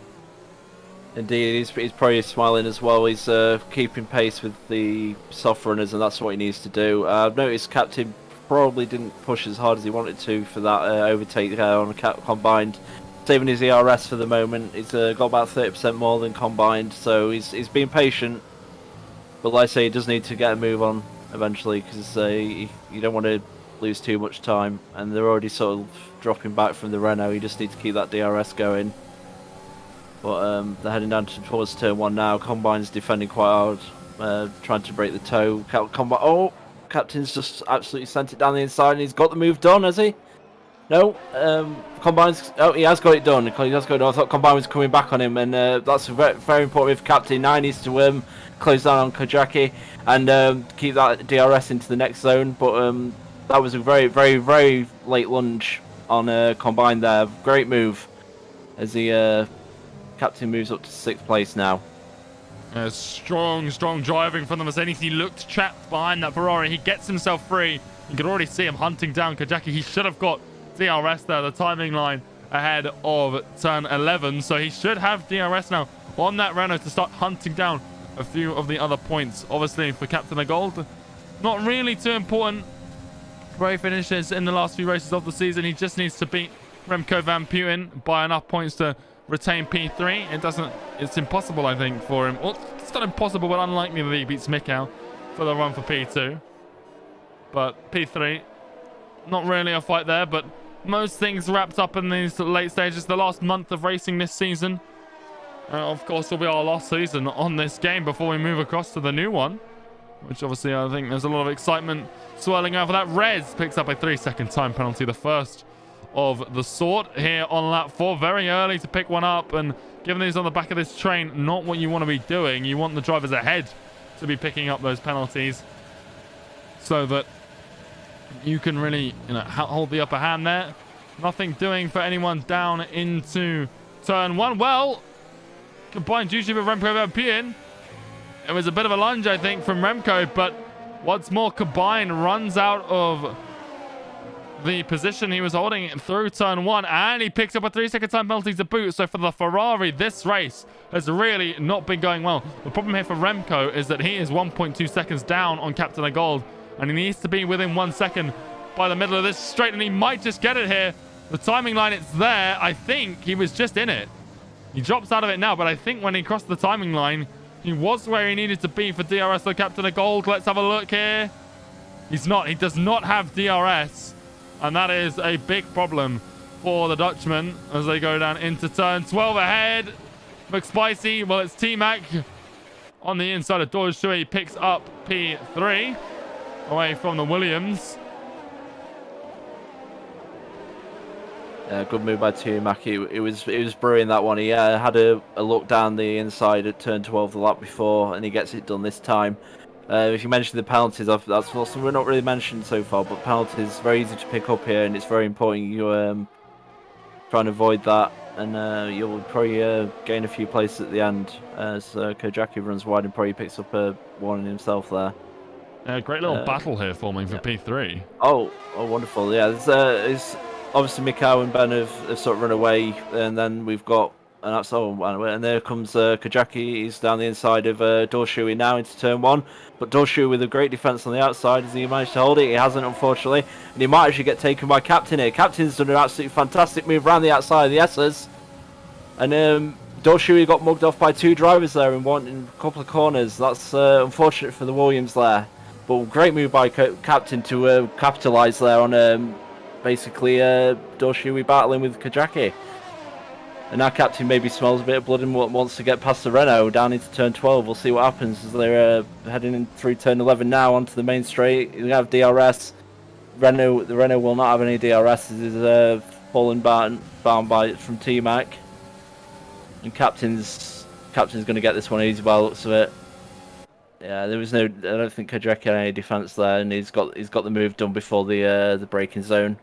Indeed, he's probably smiling as well. He's keeping pace with the soft runners, and that's what he needs to do. I've noticed Captain probably didn't push as hard as he wanted to for that overtake on combined. Saving his ERS for the moment. He's got about 30% more than combined, so he's being patient. But like I say, he does need to get a move on eventually, because you don't want to lose too much time, and they're already sort of dropping back from the Renault. You just need to keep that DRS going. But they're heading down towards turn 1 now. Combine's defending quite hard, trying to break the toe. Oh, Captain's just absolutely sent it down the inside, and he's got the move done, has he? No, Combine's... Oh, he has got it done. He has got it done. I thought Combine was coming back on him, and that's very, very important for Captain. Now he needs to close down on Kojaki and keep that DRS into the next zone. But that was a very, very, very late lunge on Combine there. Great move as the Captain moves up to 6th place now. Strong driving from the Mercedes. He looked trapped behind that Ferrari. He gets himself free. You can already see him hunting down Kojaki. He should have got DRS there, the timing line ahead of turn 11. So he should have DRS now on that Renault to start hunting down a few of the other points. Obviously, for Captain of Gold, not really too important. Great finishes in the last few races of the season. He just needs to beat Remco Van Putten by enough points to retain P3. It's impossible, I think, for him. Well, it's not impossible, but unlikely that he beats Mikau for the run for P2. But P3, not really a fight there, but most things wrapped up in these late stages. The last month of racing this season Of course, will be our last season on this game before we move across to the new one, which obviously I think there's a lot of excitement swirling over that. Rez picks up a 3-second time penalty, the first of the sort here on lap 4. Very early to pick one up, and given these on the back of this train, not what you want to be doing. You want the drivers ahead to be picking up those penalties so that you can really, hold the upper hand there. Nothing doing for anyone down into turn 1. Well, combined duty with Remco Van Puyen. It was a bit of a lunge, I think, from Remco, but what's more, combined runs out of the position he was holding through turn 1, and he picks up a 3-second time penalty to boot. So for the Ferrari, this race has really not been going well. The problem here for Remco is that he is 1.2 seconds down on Captain of Gold, and he needs to be within 1 second by the middle of this straight, and he might just get it here. The timing line, it's there. I think he was just in it. He drops out of it now, but I think when he crossed the timing line, he was where he needed to be for DRS or Captain of Gold. Let's have a look here. He's not. He does not have DRS, and that is a big problem for the Dutchman as they go down into turn 12 ahead. McSpicy, well, it's T-Mac on the inside of Dorshui. He picks up P3 away from the Williams. Good move by T-Mac. It was brewing that one. He had a look down the inside at turn 12 the lap before, and he gets it done this time. If you mentioned the penalties, that's something we're not really mentioned so far, but penalties very easy to pick up here, and it's very important you try and avoid that, and you'll probably gain a few places at the end as Kojaki runs wide and probably picks up a warning himself there. Great little battle here forming for P3. Oh, wonderful. Yeah, it's obviously Mikau and Ben have sort of run away, and then we've got an outside, and there comes Kojaki. He's down the inside of Dorshui now into turn 1, but Dorshui with a great defense on the outside. Has he managed to hold it? He hasn't, unfortunately, and he might actually get taken by Captain here. Captain's done an absolutely fantastic move around the outside of the S's, and Dorshui got mugged off by 2 drivers there in a couple of corners. That's unfortunate for the Williams there, but great move by Captain to capitalise there on basically Dorshui battling with Kojaki. And now Captain maybe smells a bit of blood and wants to get past the Renault down into turn 12. We'll see what happens as they're heading in through turn 11 now onto the main straight. You have DRS. The Renault will not have any DRS. This is fallen bound by from T-Mac. And Captain's going to get this one easy by the looks of it. Yeah, there was no. I don't think Kojaki had any defense there, and he's got the move done before the braking zone.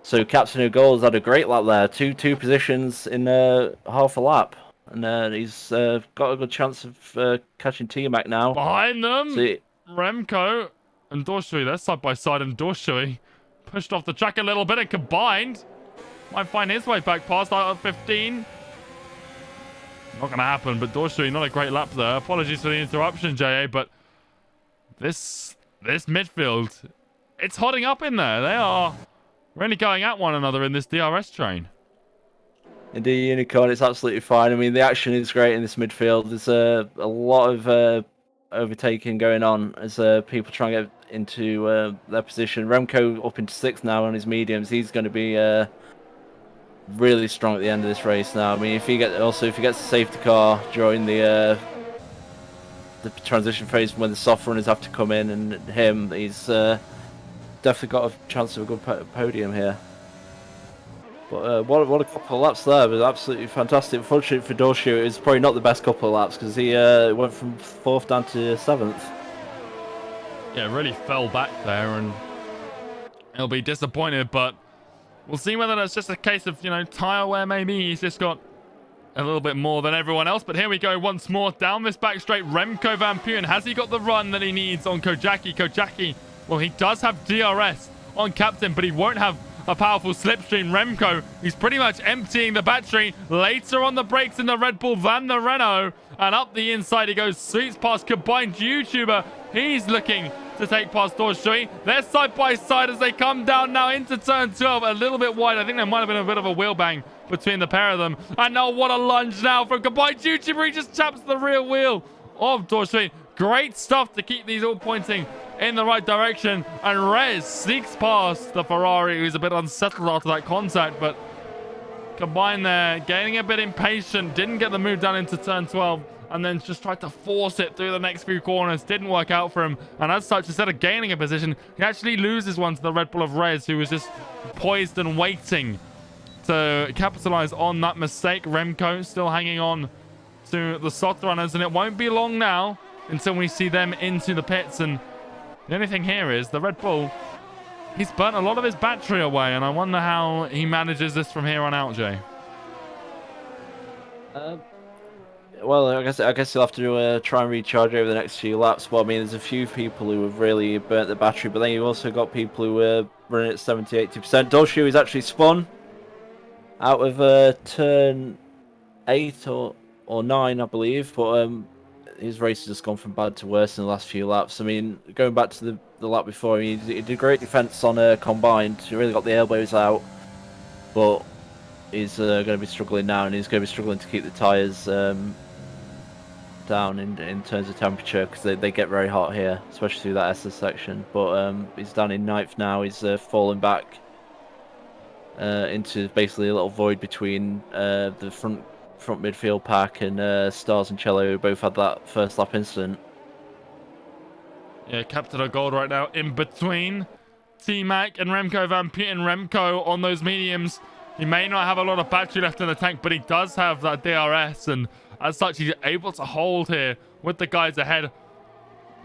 So Captain of Gold has had a great lap there, two positions in half a lap, and he's got a good chance of catching T-Mac now. Behind them, Remco and Dorshui, they're side by side, and Dorshui pushed off the track a little bit and combined might find his way back past out of 15. Not going to happen, but Dorshui, not a great lap there. Apologies for the interruption, JA, but this midfield, it's hotting up in there. They are really going at one another in this DRS train. Indeed, Unicorn, it's absolutely fine. I mean, the action is great in this midfield. There's a lot of overtaking going on as people try and get into their position. Remco up into 6th now on his mediums. He's going to be really strong at the end of this race now. I mean, if he gets a safety car during the transition phase when the soft runners have to come in, and him, he's definitely got a chance of a good podium here. But what a couple of laps there. It was absolutely fantastic. Unfortunately for Dorshui, it was probably not the best couple of laps because he went from 4th down to 7th. Yeah, really fell back there, and he'll be disappointed, but we'll see whether that's just a case of, tyre wear maybe. He's just got a little bit more than everyone else. But here we go once more down this back straight. Remco Van Puyen, has he got the run that he needs on Kojaki? Kojaki, well, he does have DRS on Captain, but he won't have a powerful slipstream. Remco, he's pretty much emptying the battery. Later on the brakes in the Red Bull than the Renault. And up the inside he goes, sweeps past combined YouTuber. He's looking to take past Dorshui. They're side by side as they come down now into turn 12. A little bit wide. I think there might have been a bit of a wheel bang between the pair of them. And now what a lunge now from combined YouTuber. He just taps the rear wheel of Dorshui. Great stuff to keep these all pointing in the right direction. And Rez sneaks past the Ferrari, who's a bit unsettled after that contact, but combined there, getting a bit impatient, didn't get the move down into turn 12, and then just tried to force it through the next few corners. Didn't work out for him, and as such, instead of gaining a position, he actually loses one to the Red Bull of Rez, who was just poised and waiting to capitalize on that mistake. Remco still hanging on to the soft runners, and it won't be long now until we see them into the pits. And the only thing here is the Red Bull, he's burnt a lot of his battery away, and I wonder how he manages this from here on out, Jay. Well, I guess you'll have to try and recharge over the next few laps. But I mean, there's a few people who have really burnt the battery, but then you've also got people who are running at 70-80%. Dolshu is actually spun out of turn 8 or 9, I believe, but his race has just gone from bad to worse in the last few laps. I mean, going back to the lap before, he did great defense on combined. He really got the elbows out, but he's going to be struggling now, and he's going to be struggling to keep the tyres down in terms of temperature, because they get very hot here, especially through that SS section. But he's down in 9th now. He's fallen back into basically a little void between the front midfield pack and Stars and Cello, who both had that first lap incident. Yeah, Captain of Gold right now in between T-Mac and Remco Van Putten. Remco on those mediums, he may not have a lot of battery left in the tank, but he does have that DRS, and as such, he's able to hold here with the guys ahead.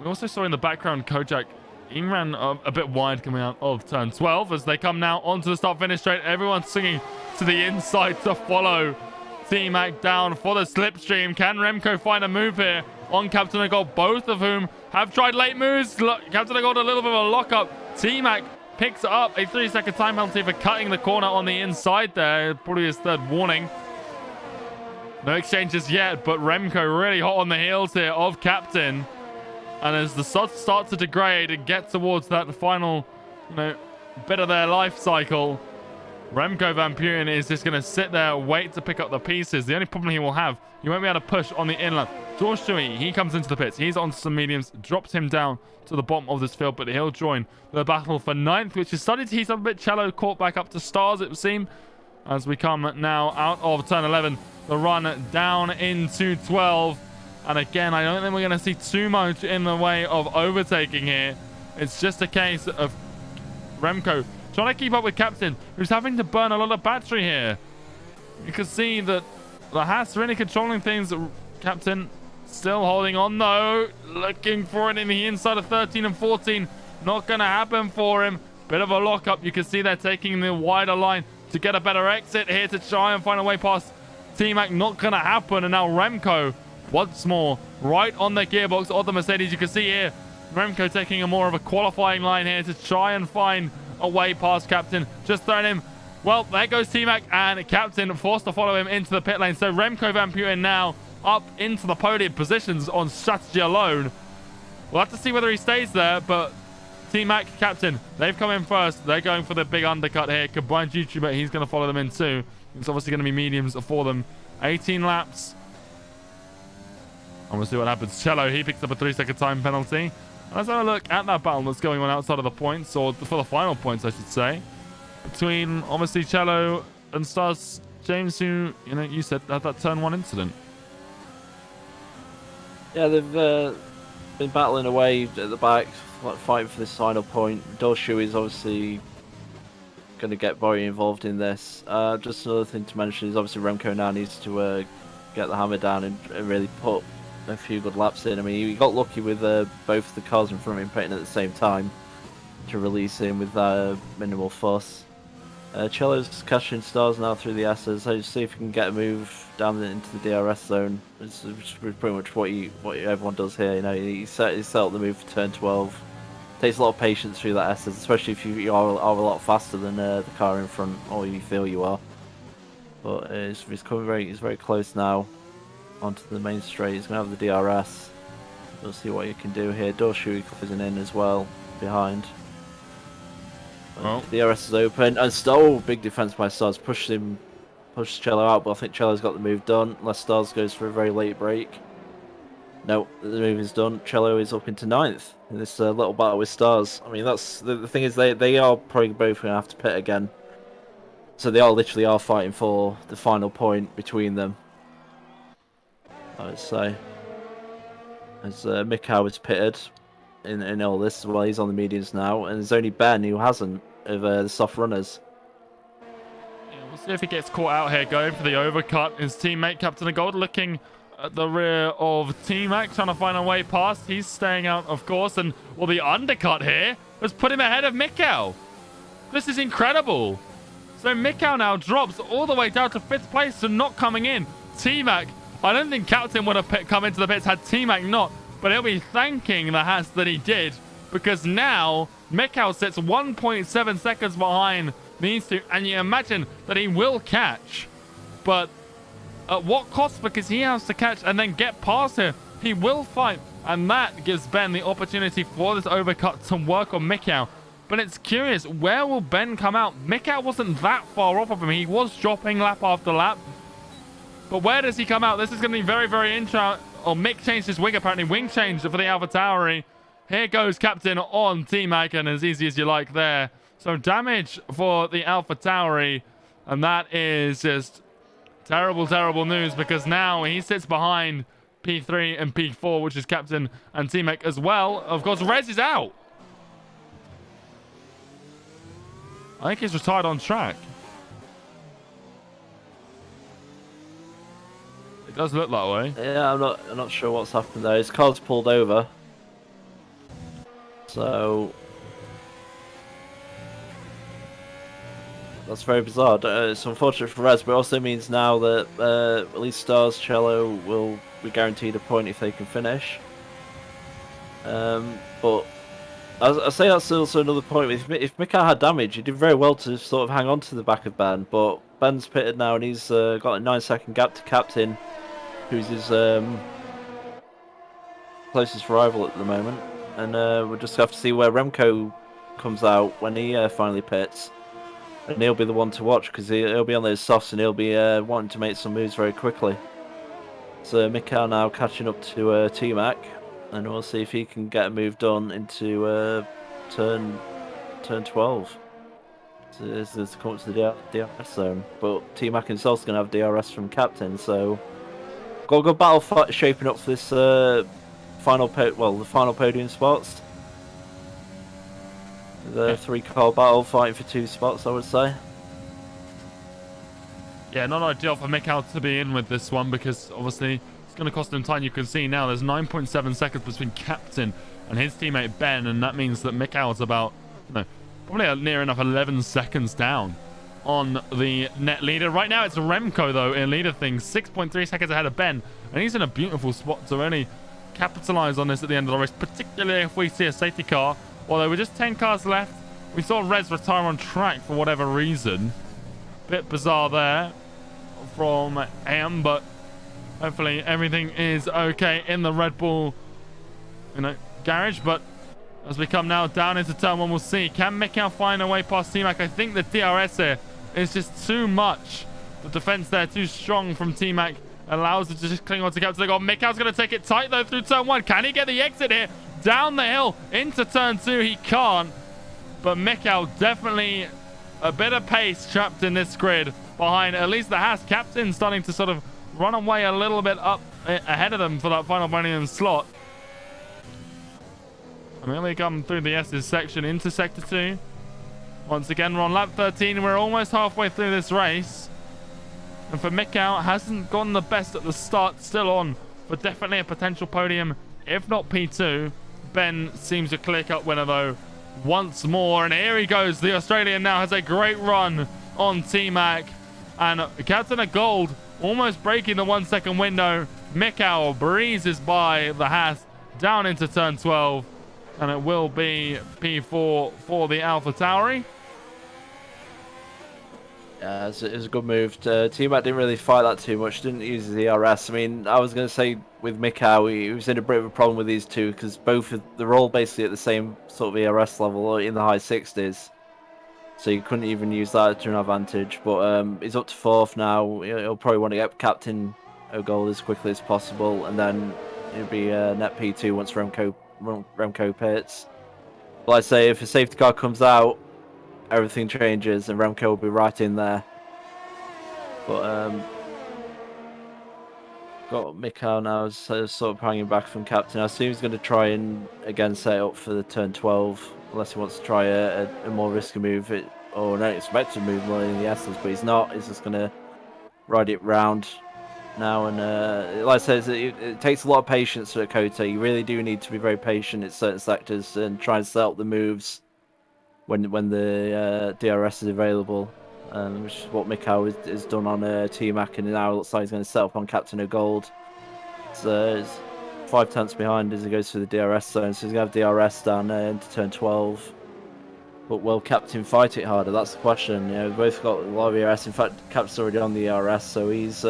We also saw in the background Kojak, he ran a bit wide coming out of turn 12 as they come now onto the start-finish straight. Everyone's swinging to the inside to follow T-Mac down for the slipstream. Can Remco find a move here on Captain of Gold, both of whom have tried late moves? Look, Captain of Gold a little bit of a lockup. T-Mac picks up a 3-second time penalty for cutting the corner on the inside there. Probably his third warning. No exchanges yet, but Remco really hot on the heels here of Captain. And as the sods start to degrade and get towards that final, bit of their life cycle, Remco Van Putten is just going to sit there, wait to pick up the pieces. The only problem he will have, he won't be able to push on the inlet. George Shuey, he comes into the pits. He's on some mediums, drops him down to the bottom of this field, but he'll join the battle for 9th, which is starting to heat up a bit. Cello caught back up to Stars, it would seem, as we come now out of turn 11. The run down into 12. And again, I don't think we're going to see too much in the way of overtaking here. It's just a case of Remco trying to keep up with Captain, who's having to burn a lot of battery here. You can see that the Haas really controlling things. Captain still holding on though. Looking for it in the inside of 13 and 14. Not going to happen for him. Bit of a lockup. You can see they're taking the wider line to get a better exit here to try and find a way past T-Mac. Not going to happen. And now Remco once more right on the gearbox of the Mercedes. You can see here Remco taking a more of a qualifying line here to try and find a way past Captain. Just throwing him. Well, there goes T-Mac, and Captain forced to follow him into the pit lane. So Remco Van Putten now up into the podium positions on strategy alone. We'll have to see whether he stays there, but T-Mac, Captain, they've come in first. They're going for the big undercut here. Combined YouTuber, he's going to follow them in too. It's obviously going to be mediums for them. 18 laps. And we'll see what happens. Cello, he picks up a 3-second time penalty. Let's have a look at that battle that's going on outside of the points, or for the final points, I should say, between obviously Cello and Stars. James, who you said had that turn 1 incident. Yeah, they've been battling away at the back, like fighting for this final point. Dolshu is obviously going to get very involved in this. Just another thing to mention is obviously Remco now needs to get the hammer down and really put a few good laps in. I mean, he got lucky with both the cars in front of him pitting at the same time to release him with minimal fuss. Cello's catching Stars now through the S's. So see if he can get a move down into the DRS zone. It's pretty much what everyone does here. He set up the move for turn 12. Takes a lot of patience through that S's, especially if you are a lot faster than the car in front, or you feel you are. But he's very close now onto the main straight. He's going to have the DRS. We'll see what he can do here. Dorshu closing in as well behind. The DRS is open, and big defense by Stars. Pushes Cello out, but I think Cello's got the move done unless Stars goes for a very late break. No, the move is done. Cello is up into 9th in this little battle with Stars. I mean, that's the thing is they are probably both going to have to pit again So they literally are fighting for the final point between them, I would say. As Mikau is pitted in all this, well, he's on the medians now, and there's only Ben who hasn't of the soft runners. Yeah, we'll see if he gets caught out here, going for the overcut. His teammate, Captain of Gold, looking at the rear of T-Mac, trying to find a way past. He's staying out, of course, and, well, the undercut here has put him ahead of Mikau. This is incredible. So Mikau now drops all the way down to 5th place and not coming in. T-Mac, I don't think Captain would have come into the pits had T-Mac not, but he'll be thanking the Haas that he did, because now Mikau sits 1.7 seconds behind these two, and you imagine that he will catch, but at what cost? Because he has to catch and then get past here. He will fight, and that gives Ben the opportunity for this overcut to work on Mikau. But it's curious, where will Ben come out? Mikau wasn't that far off of him. He was dropping lap after lap. But where does he come out? This is going to be very, very interesting. Oh, Mick changed his wing, apparently. Wing changed for the AlphaTauri. Here goes Captain on T-Mac, and as easy as you like there. So damage for the AlphaTauri, and that is just terrible, terrible news, because now he sits behind P3 and P4, which is Captain and T-Mac as well. Of course, Rez is out. I think he's retired on track. It does look that way. Yeah, I'm not sure what's happened there. His car's pulled over. So that's very bizarre. It's unfortunate for Rez, but it also means now that at least Stars Cello will be guaranteed a point if they can finish. But I say that's also another point. If Mikau had damage, he did very well to sort of hang on to the back of Ben, but Ben's pitted now and he's got a 9-second gap to Captain, who's his closest rival at the moment. And we'll just have to see where Remco comes out when he finally pits. And he'll be the one to watch, because he'll be on those softs and he'll be wanting to make some moves very quickly. So Mikau now catching up to T-Mac. And we'll see if he can get a move done into turn 12. So this is come up to the DRS zone. But T-Mac himself's going to have DRS from Captain, so got a good battle fight shaping up for this the final podium spots. The 3-car battle fighting for 2 spots, I would say. Yeah, not ideal for Mikau to be in with this one, because obviously going to cost him time. You can see now there's 9.7 seconds between Captain and his teammate Ben, and that means that Mikau is about, probably near enough 11 seconds down on the net leader. Right now it's Remco though in leader things, 6.3 seconds ahead of Ben, and he's in a beautiful spot to really capitalize on this at the end of the race, particularly if we see a safety car. Well, there were just 10 cars left. We saw Rez retire on track for whatever reason. Bit bizarre there from AM, but hopefully everything is okay in the Red Bull, garage. But as we come now down into turn 1, we'll see. Can Mikau find a way past T-Mac? I think the DRS here is just too much. The defense there too strong from T-Mac. Allows it to just cling on to Captain. Mikau's going to take it tight though through turn 1. Can he get the exit here? Down the hill into turn 2. He can't. But Mikau definitely a bit of pace trapped in this grid behind at least the Haas. Captain starting to sort of run away a little bit up ahead of them for that final podium slot. And here we come through the S's section into Sector 2. Once again, we're on lap 13. We're almost halfway through this race. And for Mikau, hasn't gone the best at the start. Still on for definitely a potential podium, if not P2. Ben seems a clear-cut winner, though, once more. And here he goes. The Australian now has a great run on T-Mac. And Captain of Gold almost breaking the 1 second window. Mikau breezes by the Haas down into turn 12. And it will be P4 for the AlphaTauri. Yeah, it was a good move. T-Mac didn't really fight that too much. Didn't use the ERS. I mean, I was going to say with Mikau, he was in a bit of a problem with these two, because they're all basically at the same sort of ERS level, in the high 60s. So you couldn't even use that to an advantage. But he's up to 4th now. He'll probably want to get Captain Gold as quickly as possible, and then it'll be net P2 once Remco pits. But I say, if a safety car comes out, everything changes and Remco will be right in there. But got Mikhail now sort of hanging back from captain. I assume he's going to try and again set up for the turn 12, unless he wants to try a more risky move. Or no, expect to move more in the essence, but he's not. He's just going to ride it round now. And like I said, it takes a lot of patience for COTA. You really do need to be very patient in certain sectors and try and set up the moves when the DRS is available. Which is what Mikhail has done on T-Mac, and now it looks like he's going to set up on Captain of Gold. So it's 5 tenths behind as he goes through the DRS zone, so he's going to have DRS down into turn 12. But will Captain fight it harder? That's the question. You know, we've both got a lot of ERS. In fact, Captain's already on the ERS, so he's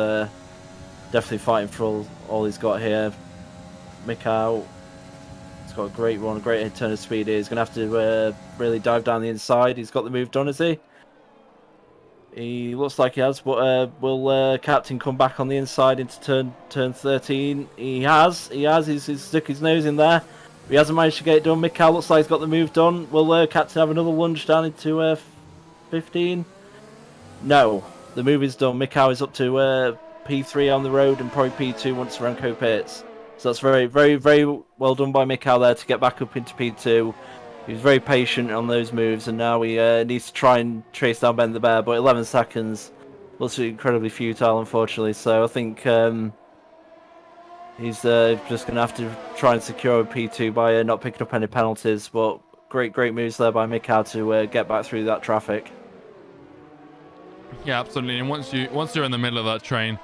definitely fighting for all he's got here. Mikhail, he's got a great run, a great turn of speed here. He's going to have to really dive down the inside. He's got the move done, is he? He looks like he has, but will Captain come back on the inside into turn 13? He has. He's stuck his nose in there. He hasn't managed to get it done. Mikhail looks like he's got the move done. Will Captain have another lunge down into 15? No, the move is done. Mikhail is up to P3 on the road and probably P2 once Remco pits. So that's very, very, very well done by Mikhail there to get back up into P2. He was very patient on those moves, and now he needs to try and chase down Ben the Bear, but 11 seconds looks incredibly futile, unfortunately. So I think he's just going to have to try and secure a P2 by not picking up any penalties. But great moves there by Mikhail to get back through that traffic. Yeah, absolutely. And once you're in the middle of that train,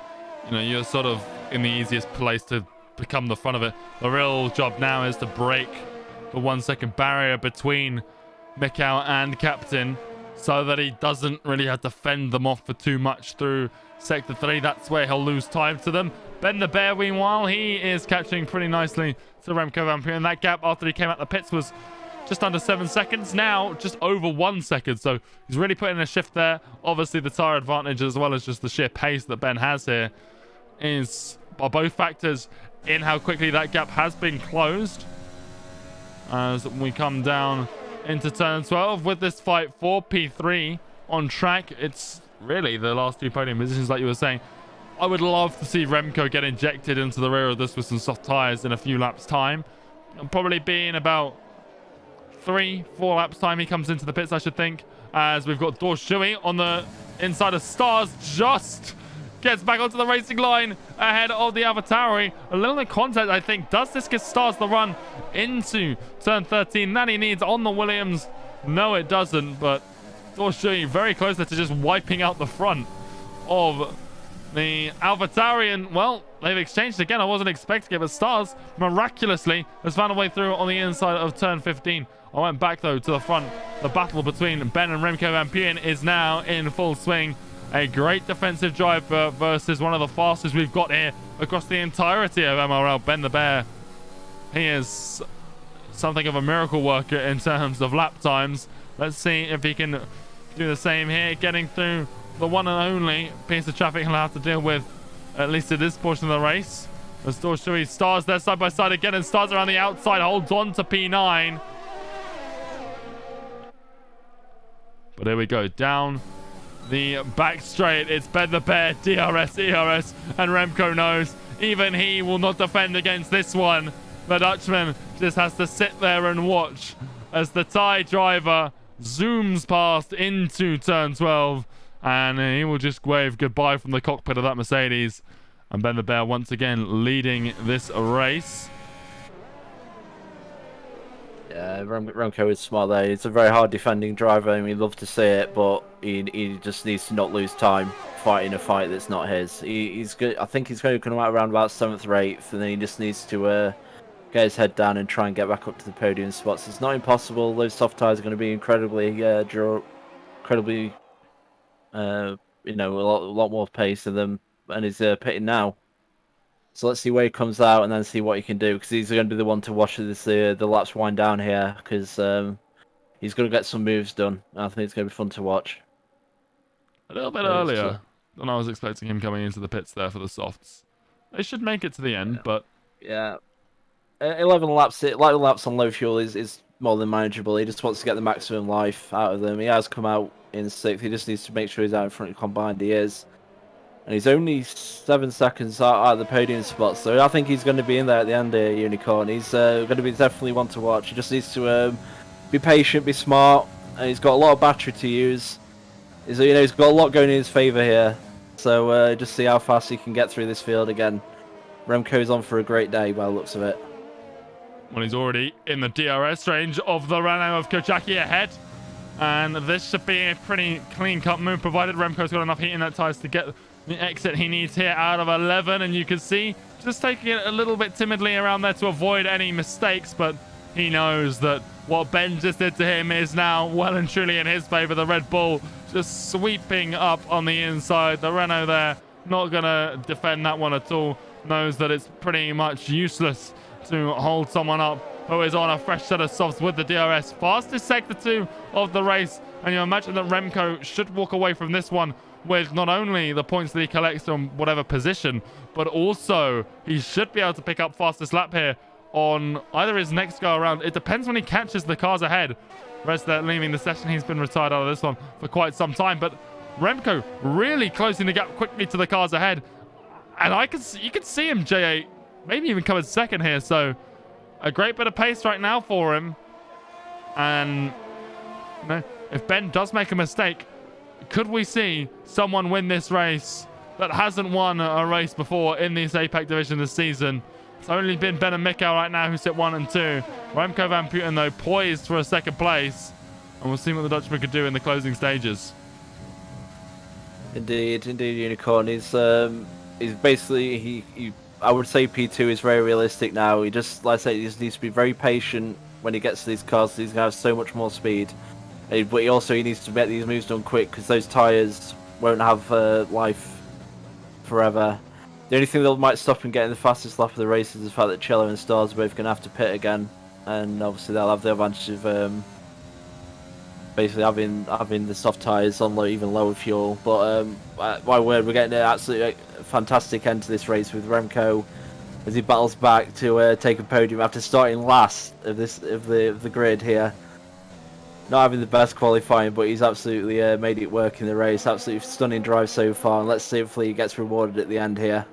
you know, you're sort of in the easiest place to become the front of it. The real job now is to break the 1 second barrier between Mikhail and Captain, so that he doesn't really have to fend them off for too much through Sector 3. That's where he'll lose time to them. Ben the Bear, meanwhile, he is catching pretty nicely to Remco Van Puren. That gap after he came out the pits was just under 7 seconds. Now, just over 1 second. So he's really putting a shift there. Obviously, the tyre advantage, as well as just the sheer pace that Ben has here, are both factors in how quickly that gap has been closed. As we come down into turn 12 with this fight for P3 on track. It's really the last two podium positions, like you were saying. I would love to see Remco get injected into the rear of this with some soft tyres in a few laps time. It'll probably be in about 3-4 laps time he comes into the pits, I should think, as we've got Dorshui on the inside of Stars, just gets back onto the racing line ahead of the AlphaTauri. A little bit of contact, I think. Does this give Stars the run into turn 13 that he needs on the Williams? No, it doesn't, but Dorshui very close to just wiping out the front of the AlphaTauri, and well, they've exchanged again. I wasn't expecting it, but Stars miraculously has found a way through on the inside of turn 15. I went back though to the front. The battle between Ben and Remco Van Puren is now in full swing. A great defensive drive versus one of the fastest we've got here across the entirety of MRL. Ben the Bear, he is something of a miracle worker in terms of lap times. Let's see if he can do the same here, getting through the one and only piece of traffic he'll have to deal with, at least at this portion of the race. As Dorshui, Stars there side by side again, and Stars around the outside, holds on to P9. But here we go, down the back straight. It's Ben the Bear, DRS, ERS, and Remco knows even he will not defend against this one. The Dutchman just has to sit there and watch as the Thai driver zooms past into turn 12, and he will just wave goodbye from the cockpit of that Mercedes. And Ben the Bear once again leading this race. Yeah, Remco is smart there. He's a very hard defending driver, and we'd love to see it, but he just needs to not lose time fighting a fight that's not his. He's good. I think he's going to come out around about 7th or 8th, and then he just needs to get his head down and try and get back up to the podium spots. It's not impossible. Those soft tyres are going to be incredibly, incredibly, a lot more pace in them, and he's pitting now. So let's see where he comes out and then see what he can do, because he's going to be the one to watch the laps wind down here, because he's going to get some moves done. I think it's going to be fun to watch. A little bit earlier than I was expecting him coming into the pits there for the softs. They should make it to the end, but yeah, 11 laps on low fuel is more than manageable. He just wants to get the maximum life out of them. He has come out in 6th. He just needs to make sure he's out in front of combined. He is. And he's only 7 seconds out of the podium spot, so I think he's going to be in there at the end here, Unicorn. He's going to be definitely one to watch. He just needs to be patient, be smart, and he's got a lot of battery to use. He's got a lot going in his favour here, so just see how fast he can get through this field again. Remco's on for a great day by the looks of it. Well, he's already in the DRS range of the Renault of Kojaki ahead. And this should be a pretty clean-cut move, provided Remco's got enough heat in that tyres to get the exit he needs here out of 11. And you can see just taking it a little bit timidly around there to avoid any mistakes. But he knows that what Ben just did to him is now well and truly in his favour. The Red Bull just sweeping up on the inside. The Renault there not going to defend that one at all. Knows that it's pretty much useless to hold someone up who is on a fresh set of softs with the DRS. Fastest sector 2 of the race. And you imagine that Remco should walk away from this one with not only the points that he collects from whatever position, but also he should be able to pick up fastest lap here on either his next go around. It depends when he catches the cars ahead. Rest there leaving the session. He's been retired out of this one for quite some time, but Remco really closing the gap quickly to the cars ahead. And you can see him, J8, maybe even coming second here. So a great bit of pace right now for him. And if Ben does make a mistake, could we see someone win this race that hasn't won a race before in this APAC division this season? It's only been Ben and Mikkel right now who sit 1 and 2. Remco Van Putten, though, poised for a second place. And we'll see what the Dutchman could do in the closing stages. Indeed, Unicorn. He's basically, I would say P2 is very realistic now. He just, like I say, he just needs to be very patient when he gets to these cars. He's going to have so much more speed. But he needs to get these moves done quick because those tyres won't have life forever. The only thing that might stop him getting the fastest lap of the race is the fact that Cello and Stars are both going to have to pit again. And obviously they'll have the advantage of basically having the soft tyres on even lower fuel. But my word, we're getting an absolutely fantastic end to this race with Remco as he battles back to take a podium after starting last of the grid here. Not having the best qualifying, but he's absolutely made it work in the race. Absolutely stunning drive so far, and let's see if he gets rewarded at the end here.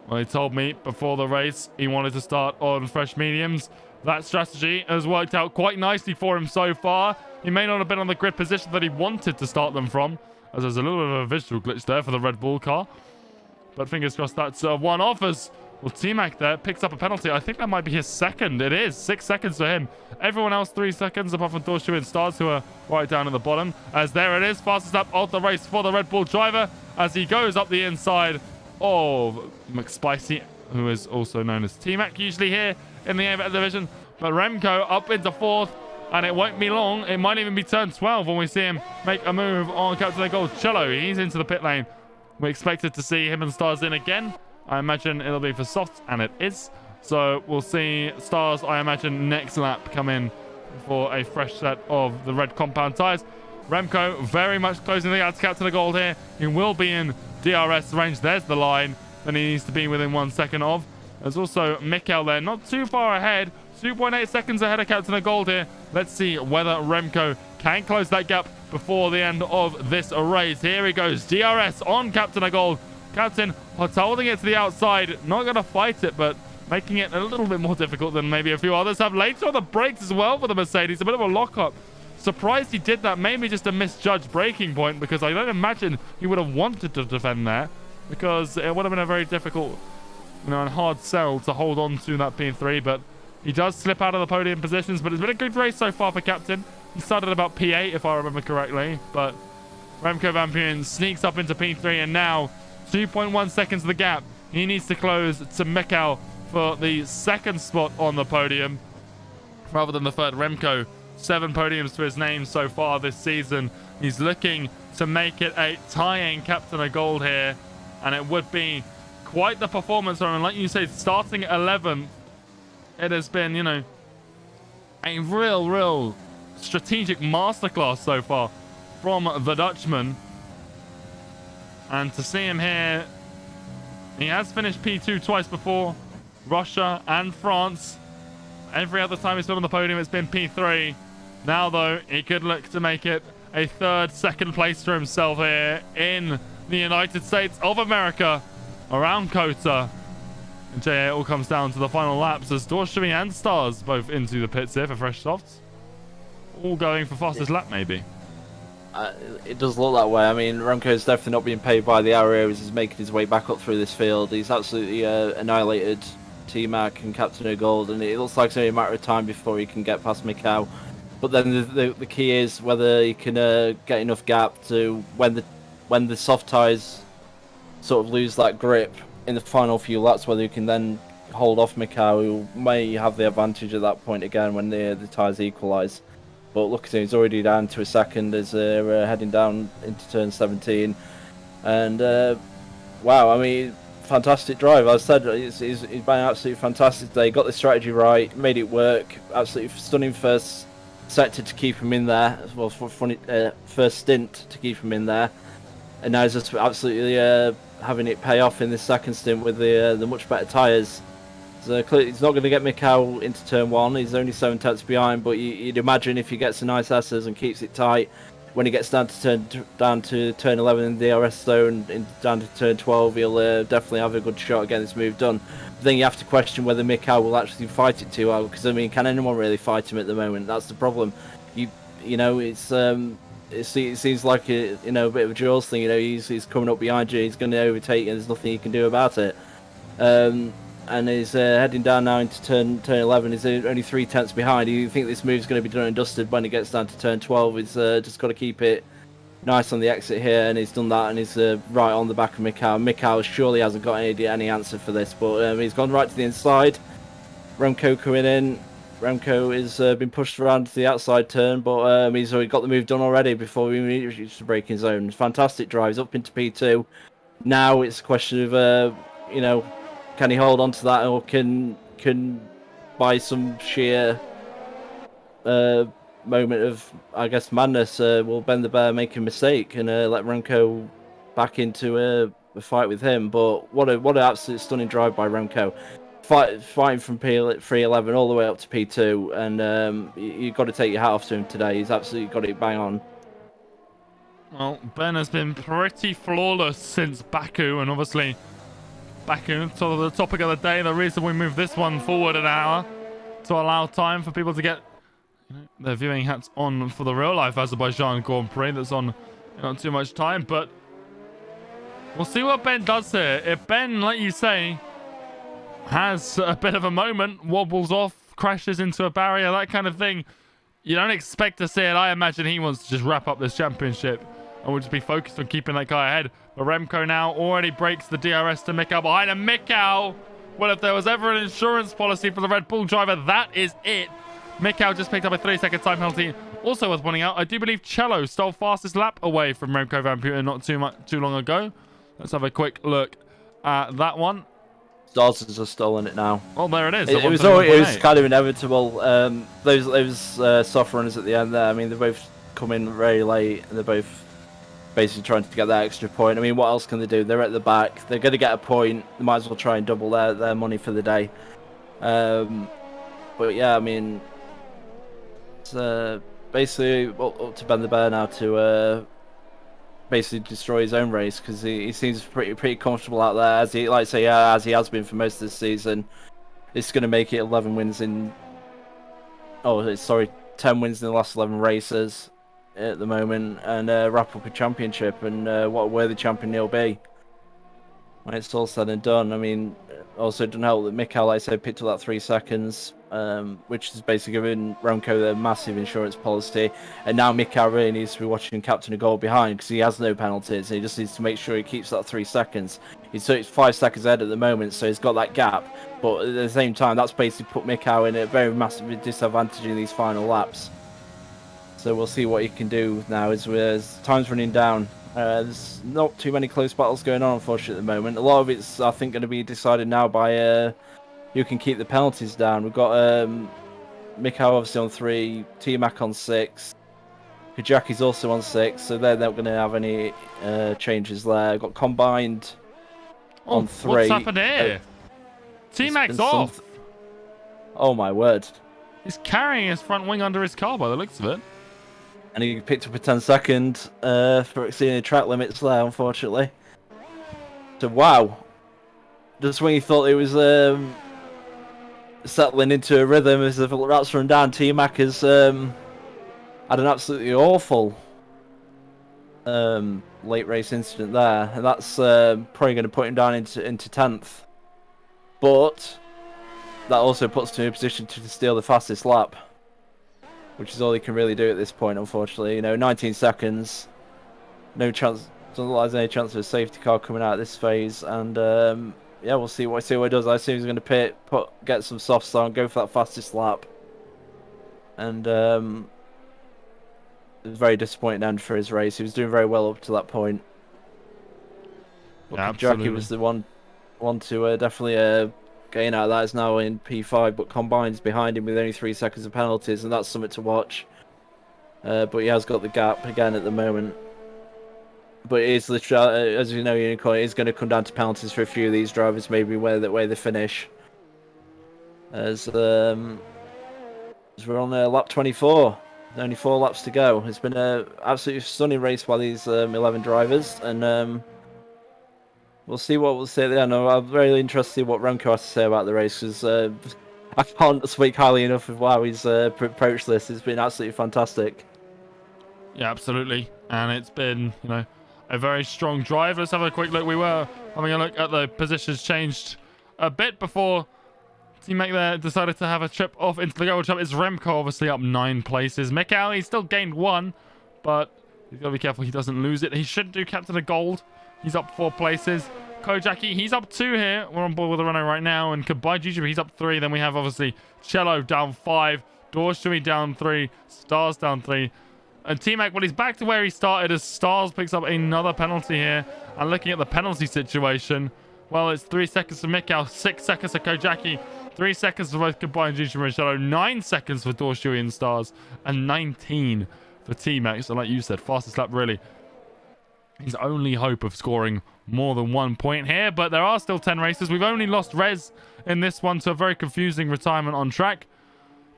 Well, he told me before the race he wanted to start on fresh mediums. That strategy has worked out quite nicely for him so far. He may not have been on the grid position that he wanted to start them from, as there's a little bit of a visual glitch there for the Red Bull car. But fingers crossed that's one off as, well, T-Mac there picks up a penalty. I think that might be his second. It is. 6 seconds for him. Everyone else 3 seconds, apart from Dorshu and Stars, who are right down at the bottom. As there it is. Fastest lap of the race for the Red Bull driver as he goes up the inside of McSpicy, who is also known as T-Mac usually here in the APAC division. But Remco up into 4th, and it won't be long. It might even be turn 12 when we see him make a move on Captain of Gold. Cello, he's into the pit lane. We expected to see him and Stars in again. I imagine it'll be for softs, and it is. So we'll see Stars, I imagine, next lap come in for a fresh set of the red compound tyres. Remco very much closing the gap to Captain of Gold here. He will be in DRS range. There's the line that he needs to be within 1 second of. There's also Mikkel there, not too far ahead. 2.8 seconds ahead of Captain of Gold here. Let's see whether Remco can close that gap before the end of this race. Here he goes. DRS on Captain of Gold. Captain holding it to the outside. Not going to fight it, but making it a little bit more difficult than maybe a few others have. Later on the brakes as well for the Mercedes. A bit of a lock-up. Surprised he did that. Maybe just a misjudged braking point, because I don't imagine he would have wanted to defend there, because it would have been a very difficult, and hard sell to hold on to that P3. But he does slip out of the podium positions. But it's been a good race so far for Captain. He started about P8 if I remember correctly, but Remco Van Putten sneaks up into P3, and now 2.1 seconds of the gap. He needs to close to Mikkel for the 2nd spot on the podium rather than the 3rd. Remco, 7 podiums to his name so far this season. He's looking to make it a tying Captain of Gold here, and it would be quite the performance from him. Like you say, starting 11th, it has been, a real strategic masterclass so far from the Dutchman. And to see him here, he has finished P2 twice before, Russia and France. Every other time he's been on the podium, it's been P3. Now, though, he could look to make it a second place for himself here in the United States of America around COTA. And it all comes down to the final laps as Dorshami and Stars both into the pits here for fresh softs. All going for fastest lap, maybe. It does look that way. I mean, Remco's definitely not being paid by the Arios. He's making his way back up through this field. He's absolutely annihilated T-Mac and Captain O'Gold, and it looks like it's only a matter of time before he can get past Mikau. But then the key is whether he can get enough gap to when the soft tyres sort of lose that grip in the final few laps, whether he can then hold off Mikau, who may have the advantage at that point again when the tyres equalise. But look at him, he's already down to a second as they're heading down into turn 17. And wow, I mean, fantastic drive. As I said, he's been absolutely fantastic today. Got the strategy right, made it work. Absolutely stunning first sector to keep him in there. Well, first stint to keep him in there. And now he's just absolutely having it pay off in this second stint with the much better tyres. So clearly he's not going to get Mikau into turn 1. He's only 7 tenths behind, but you'd imagine if he gets a nice S's and keeps it tight, when he gets down to turn 11 in the DRS zone, down to turn 12, he'll definitely have a good shot at getting this move done. But then you have to question whether Mikau will actually fight it too well, because I mean, can anyone really fight him at the moment? That's the problem. You know, it seems like a bit of a Jaws thing. You know, he's coming up behind you, he's going to overtake you, and there's nothing you can do about it. And he's heading down now into turn 11. He's only 3 tenths behind. You think this move's going to be done and dusted when he gets down to turn 12. He's just got to keep it nice on the exit here, and he's done that, and he's right on the back of Mikau. Mikau surely hasn't got any answer for this, but he's gone right to the inside. Remco coming in. Remco has been pushed around to the outside turn, but he's already got the move done already before we reach the braking zone. Fantastic drives up into P2. Now it's a question of, can he hold on to that, or can by some sheer moment of, I guess, madness, will Ben the Bear make a mistake and let Remco back into a fight with him? But what an absolute stunning drive by Remco, fighting from P311 all the way up to P2, and you've got to take your hat off to him today. He's absolutely got it bang on. Well, Ben has been pretty flawless since Baku, and obviously Baku, sort of the topic of the day, the reason we moved this one forward an hour to allow time for people to get their viewing hats on for the real life Azerbaijan Grand Prix that's on not too much time. But we'll see what Ben does here. If Ben, like you say, has a bit of a moment, wobbles off, crashes into a barrier, that kind of thing, you don't expect to see it. I imagine he wants to just wrap up this championship and we'll just be focused on keeping that guy ahead. But Remco now already breaks the DRS to Mikau behind him. Mikau, well, if there was ever an insurance policy for the Red Bull driver, that is it. Mikau just picked up a 3-second time penalty. Also worth pointing out, I do believe Cello stole fastest lap away from Remco Van Putten not too long ago. Let's have a quick look at that one. Stars has just stolen it now. Oh, there it is. It was kind of inevitable. Those soft runners at the end there, I mean, they both come in very late, and they're both basically trying to get that extra point. I mean, what else can they do? They're at the back. They're going to get a point. They might as well try and double their money for the day. But yeah, I mean, it's basically up to Ben the Bear now to basically destroy his own race, because he seems pretty comfortable out there, as he has been for most of the season. It's going to make it 11 wins in. 10 wins in the last 11 races at the moment, and wrap up a championship, and what a worthy champion he'll be when it's all said and done. I mean, also it doesn't help that Mikau, like I said, picked up that 3 seconds, which is basically giving Remco the massive insurance policy, and now Mikau really needs to be watching Captain O'Gold behind, because he has no penalties, and he just needs to make sure he keeps that 3 seconds. He's 5 seconds ahead at the moment, so he's got that gap, but at the same time, that's basically put Mikau in a very massive disadvantage in these final laps. So we'll see what he can do now as time's running down. There's not too many close battles going on, unfortunately, at the moment. A lot of it's, I think, going to be decided now by who can keep the penalties down. We've got Mikau obviously on 3, T-Mac on 6, Kajaki's also on 6, so they're not going to have any changes there. We've got Combined on 3. What's happened here? T-Mac's off. Oh my word. He's carrying his front wing under his car by the looks of it. And he picked up a 10-second for exceeding the track limits there, unfortunately. So, wow. Just when you thought it was settling into a rhythm as the laps run down, T-Mac has had an absolutely awful late race incident there. And that's probably going to put him down into 10th. But that also puts him in a position to steal the fastest lap, which is all he can really do at this point, unfortunately. You know, 19 seconds, no chance, doesn't look like there's any chance of a safety car coming out of this phase, and yeah, we'll see what he does. I assume he's going to get some softs on, go for that fastest lap, and it was a very disappointing end for his race. He was doing very well up to that point. Yeah, Jackie was the one to definitely getting out of that. Is now in P5, but Combine's behind him with only 3 seconds of penalties, and that's something to watch. But he has got the gap again at the moment. But it is literally, as you know, Unicorn, it is going to come down to penalties for a few of these drivers, maybe where they finish. As we're on lap 24, only 4 laps to go. It's been an absolutely stunning race by these 11 drivers, and we'll see what we'll say there. No, I'm very interested to see what Remco has to say about the race, because I can't speak highly enough of how he's approached this. It's been absolutely fantastic. Yeah, absolutely. And it's been, you know, a very strong drive. Let's have a quick look. We were having a look at the positions changed a bit before teammate there decided to have a trip off into the gold trap. It's Remco obviously up 9 places. Mikkel, he still gained 1, but he's got to be careful he doesn't lose it. He should do captain of gold. He's up 4 places. Kojaki, he's up 2 here. We're on board with the Renault right now. And Kabai, he's up 3. Then we have obviously Cello down 5. Dorshui down 3. Stars down 3. And T-Mac, well, he's back to where he started as Stars picks up another penalty here. And looking at the penalty situation, well, it's 3 seconds for Mikkel, 6 seconds for Kojaki, 3 seconds for both Kabai, Juju, and Cello, 9 seconds for Dorshui and Stars, and 19 for T-Mac. So like you said, fastest lap really. His only hope of scoring more than 1 point here, but there are still 10 races. We've only lost Rez in this one to a very confusing retirement on track.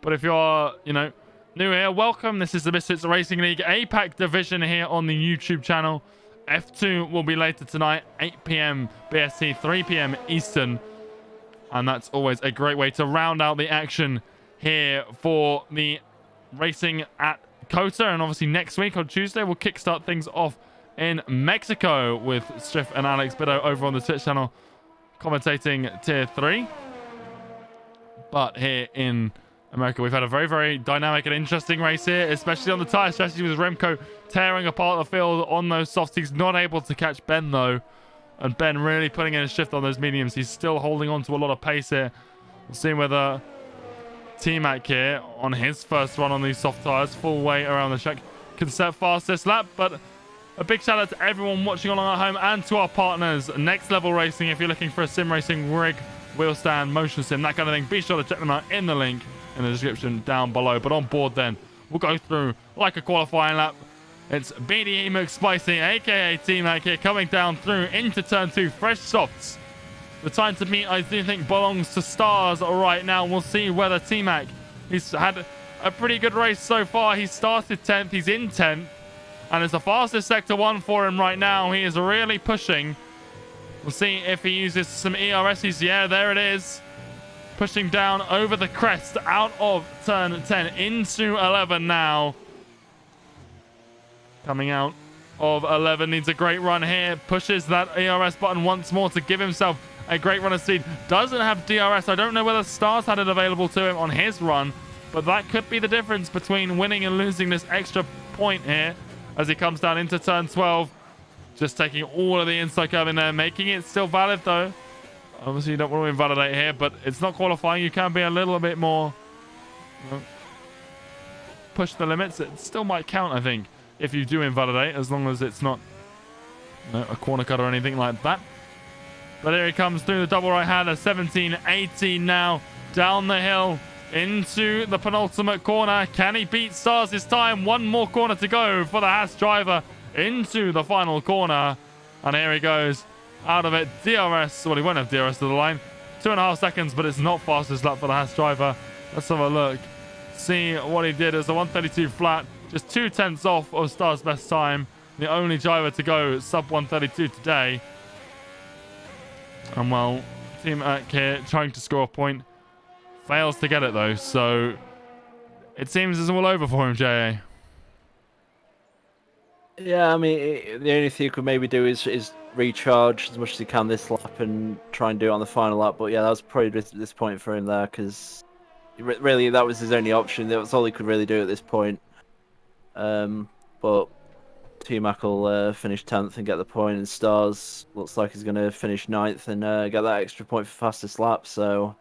But if you're, you know, new here, welcome. This is the Misfits Racing League APAC Division here on the YouTube channel. F2 will be later tonight, 8 p.m. BST, 3 p.m. Eastern. And that's always a great way to round out the action here for the racing at COTA. And obviously next week on Tuesday, we'll kickstart things off in Mexico with Striff and Alex Biddo over on the Twitch channel commentating Tier 3. But here in America, we've had a very, very dynamic and interesting race here, especially on the tyre strategy with Remco tearing apart the field on those softs. He's not able to catch Ben, though. And Ben really putting in a shift on those mediums. He's still holding on to a lot of pace here. We'll see whether T-Mac here, on his first run on these soft tyres, full weight around the track, can set fastest lap. But a big shout out to everyone watching along at home and to our partners, Next Level Racing. If you're looking for a sim racing rig, wheel stand, motion sim, that kind of thing, be sure to check them out in the link in the description down below. But on board then, we'll go through like a qualifying lap. It's BDE McSpicy, aka T-Mac here, coming down through into turn 2, fresh softs. The time to meet, I do think, belongs to Stars right now. We'll see whether T-Mac, he's had a pretty good race so far. He started 10th, he's in 10th, and it's the fastest sector 1 for him right now. He is really pushing. We'll see if he uses some ERSs. Yeah, there it is. Pushing down over the crest out of turn 10 into 11 now. Coming out of 11, needs a great run here. Pushes that ERS button once more to give himself a great run of speed. Doesn't have DRS. I don't know whether Stars had it available to him on his run, but that could be the difference between winning and losing this extra point here as he comes down into turn 12. Just taking all of the inside curve in there, making it still valid though. Obviously, you don't want to invalidate here, but it's not qualifying. You can be a little bit more, you know, push the limits. It still might count, I think, if you do invalidate, as long as it's not, you know, a corner cut or anything like that. But here he comes through the double right-hander, 17-18 now, down the hill into the penultimate corner. Can he beat Stars this time? One more corner to go for the Haas driver into the final corner. And here he goes. Out of it, DRS. Well, he won't have DRS to the line. 2.5 seconds, but it's not fastest lap for the Haas driver. Let's have a look. See what he did as a 132 flat. Just 2/10 off of Star's best time. The only driver to go sub 132 today. And well, Team APAC here trying to score a point. Fails to get it though, so it seems it's all over for him, JA. Yeah, I mean, the only thing you could maybe do is recharge as much as he can this lap and try and do it on the final lap. But yeah, that was probably this point for him there, because really that was his only option. That was all he could really do at this point. But T-Mac will finish 10th and get the point, and Stars looks like he's going to finish 9th and get that extra point for fastest lap. So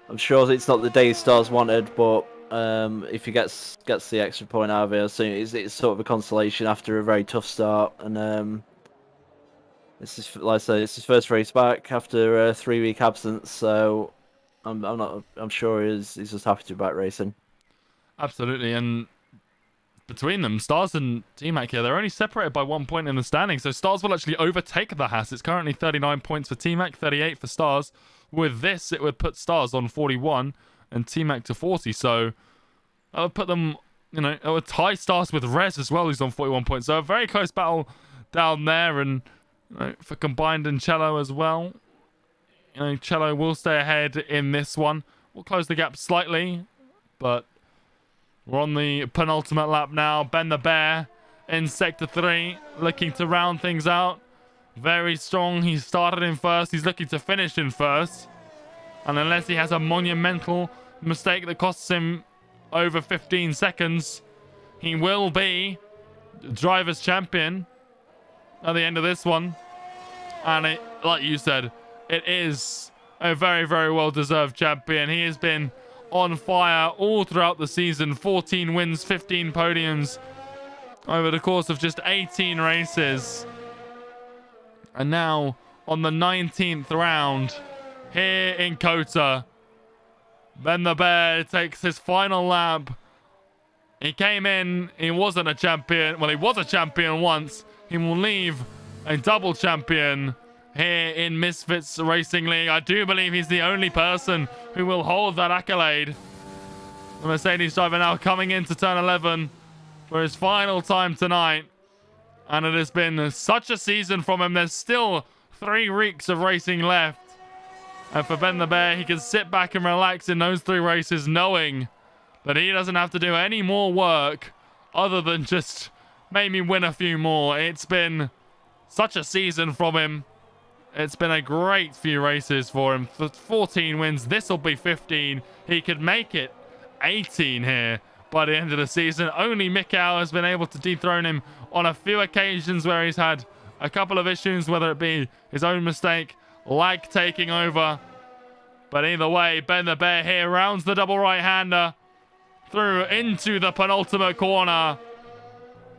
I'm sure it's not the day Stars wanted, but if he gets the extra point out of it, I think it's sort of a consolation after a very tough start. And this is, like I said, it's his first race back after a 3-week absence. So I'm sure he's just happy to be back racing. Absolutely, and between them, Stars and T-Mac here, they're only separated by 1 point in the standings. So Stars will actually overtake the Haas. It's currently 39 points for T-Mac, 38 for Stars. With this, it would put Stars on 41 and T-Mac to 40. So that would put them, you know, it would tie Stars with Rez as well, who's on 41 points. So a very close battle down there. And you know, for Combined and Cello as well. You know, Cello will stay ahead in this one. We'll close the gap slightly, but we're on the penultimate lap now. Ben the Bear in Sector 3, looking to round things out. Very strong. He started in first. He's looking to finish in first. And unless he has a monumental mistake that costs him over 15 seconds, he will be driver's champion at the end of this one. And it, like you said, it is a very, very well-deserved champion. He has been on fire all throughout the season. 14 wins, 15 podiums over the course of just 18 races. And now on the 19th round here in COTA, Ben the Bear takes his final lap. He came in, he wasn't a champion. Well, he was a champion once. He will leave a double champion here in Misfits Racing League. I do believe he's the only person who will hold that accolade. The Mercedes driver now coming into turn 11 for his final time tonight. And it has been such a season from him. There's still 3 weeks of racing left. And for Ben the Bear, he can sit back and relax in those 3 races knowing that he doesn't have to do any more work other than just maybe win a few more. It's been such a season from him. It's been a great few races for him. 14 wins. This will be 15. He could make it 18 here by the end of the season. Only Mikau has been able to dethrone him on a few occasions where he's had a couple of issues, whether it be his own mistake, lag taking over. But either way, Ben the Bear here rounds the double right-hander through into the penultimate corner.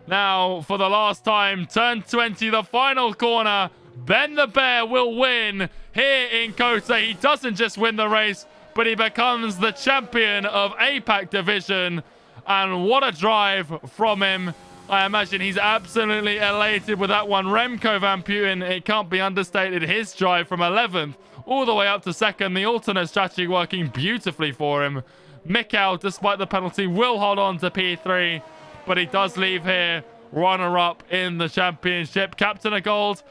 Now, for the last time, turn 20, the final corner. Ben the Bear will win here in COTA. He doesn't just win the race, but he becomes the champion of APAC Division. And what a drive from him. I imagine he's absolutely elated with that one. Remco Van Putten, it can't be understated. His drive from 11th all the way up to 2nd. The alternate strategy working beautifully for him. Mikau, despite the penalty, will hold on to P3, but he does leave here runner-up in the championship. Captain of Gold,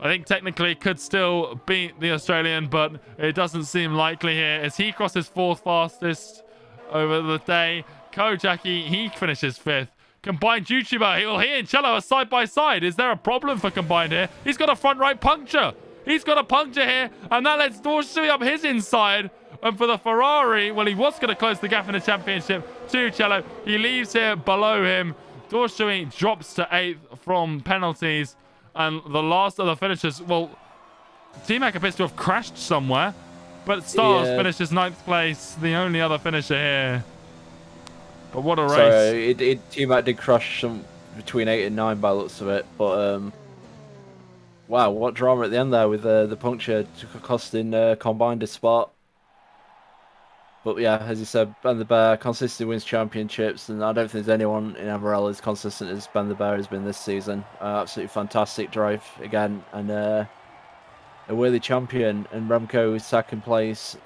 I think technically could still beat the Australian, but it doesn't seem likely here as he crosses 4th fastest over the day. Kojaki, he finishes 5th. Combined YouTuber, he and Cello are side by side. Is there a problem for Combined here? He's got a front right puncture. He's got a puncture here, and that lets Dorsui up his inside. And for the Ferrari, well, he was going to close the gap in the championship to Cello. He leaves here below him. Dorsui drops to 8th from penalties. And the last of the finishers, well, T-Mac appears to have crashed somewhere, but Stars finishes 9th place, the only other finisher here. But what a race. So T-Mac did crash some between 8 and 9 by the looks of it, but wow, what drama at the end there with the puncture costing Combined a spot. But yeah, as you said, Ben the Bear consistently wins championships, and I don't think there's anyone in MRL as consistent as Ben the Bear has been this season. Absolutely fantastic drive again, and a worthy champion. And Remco is 2nd place,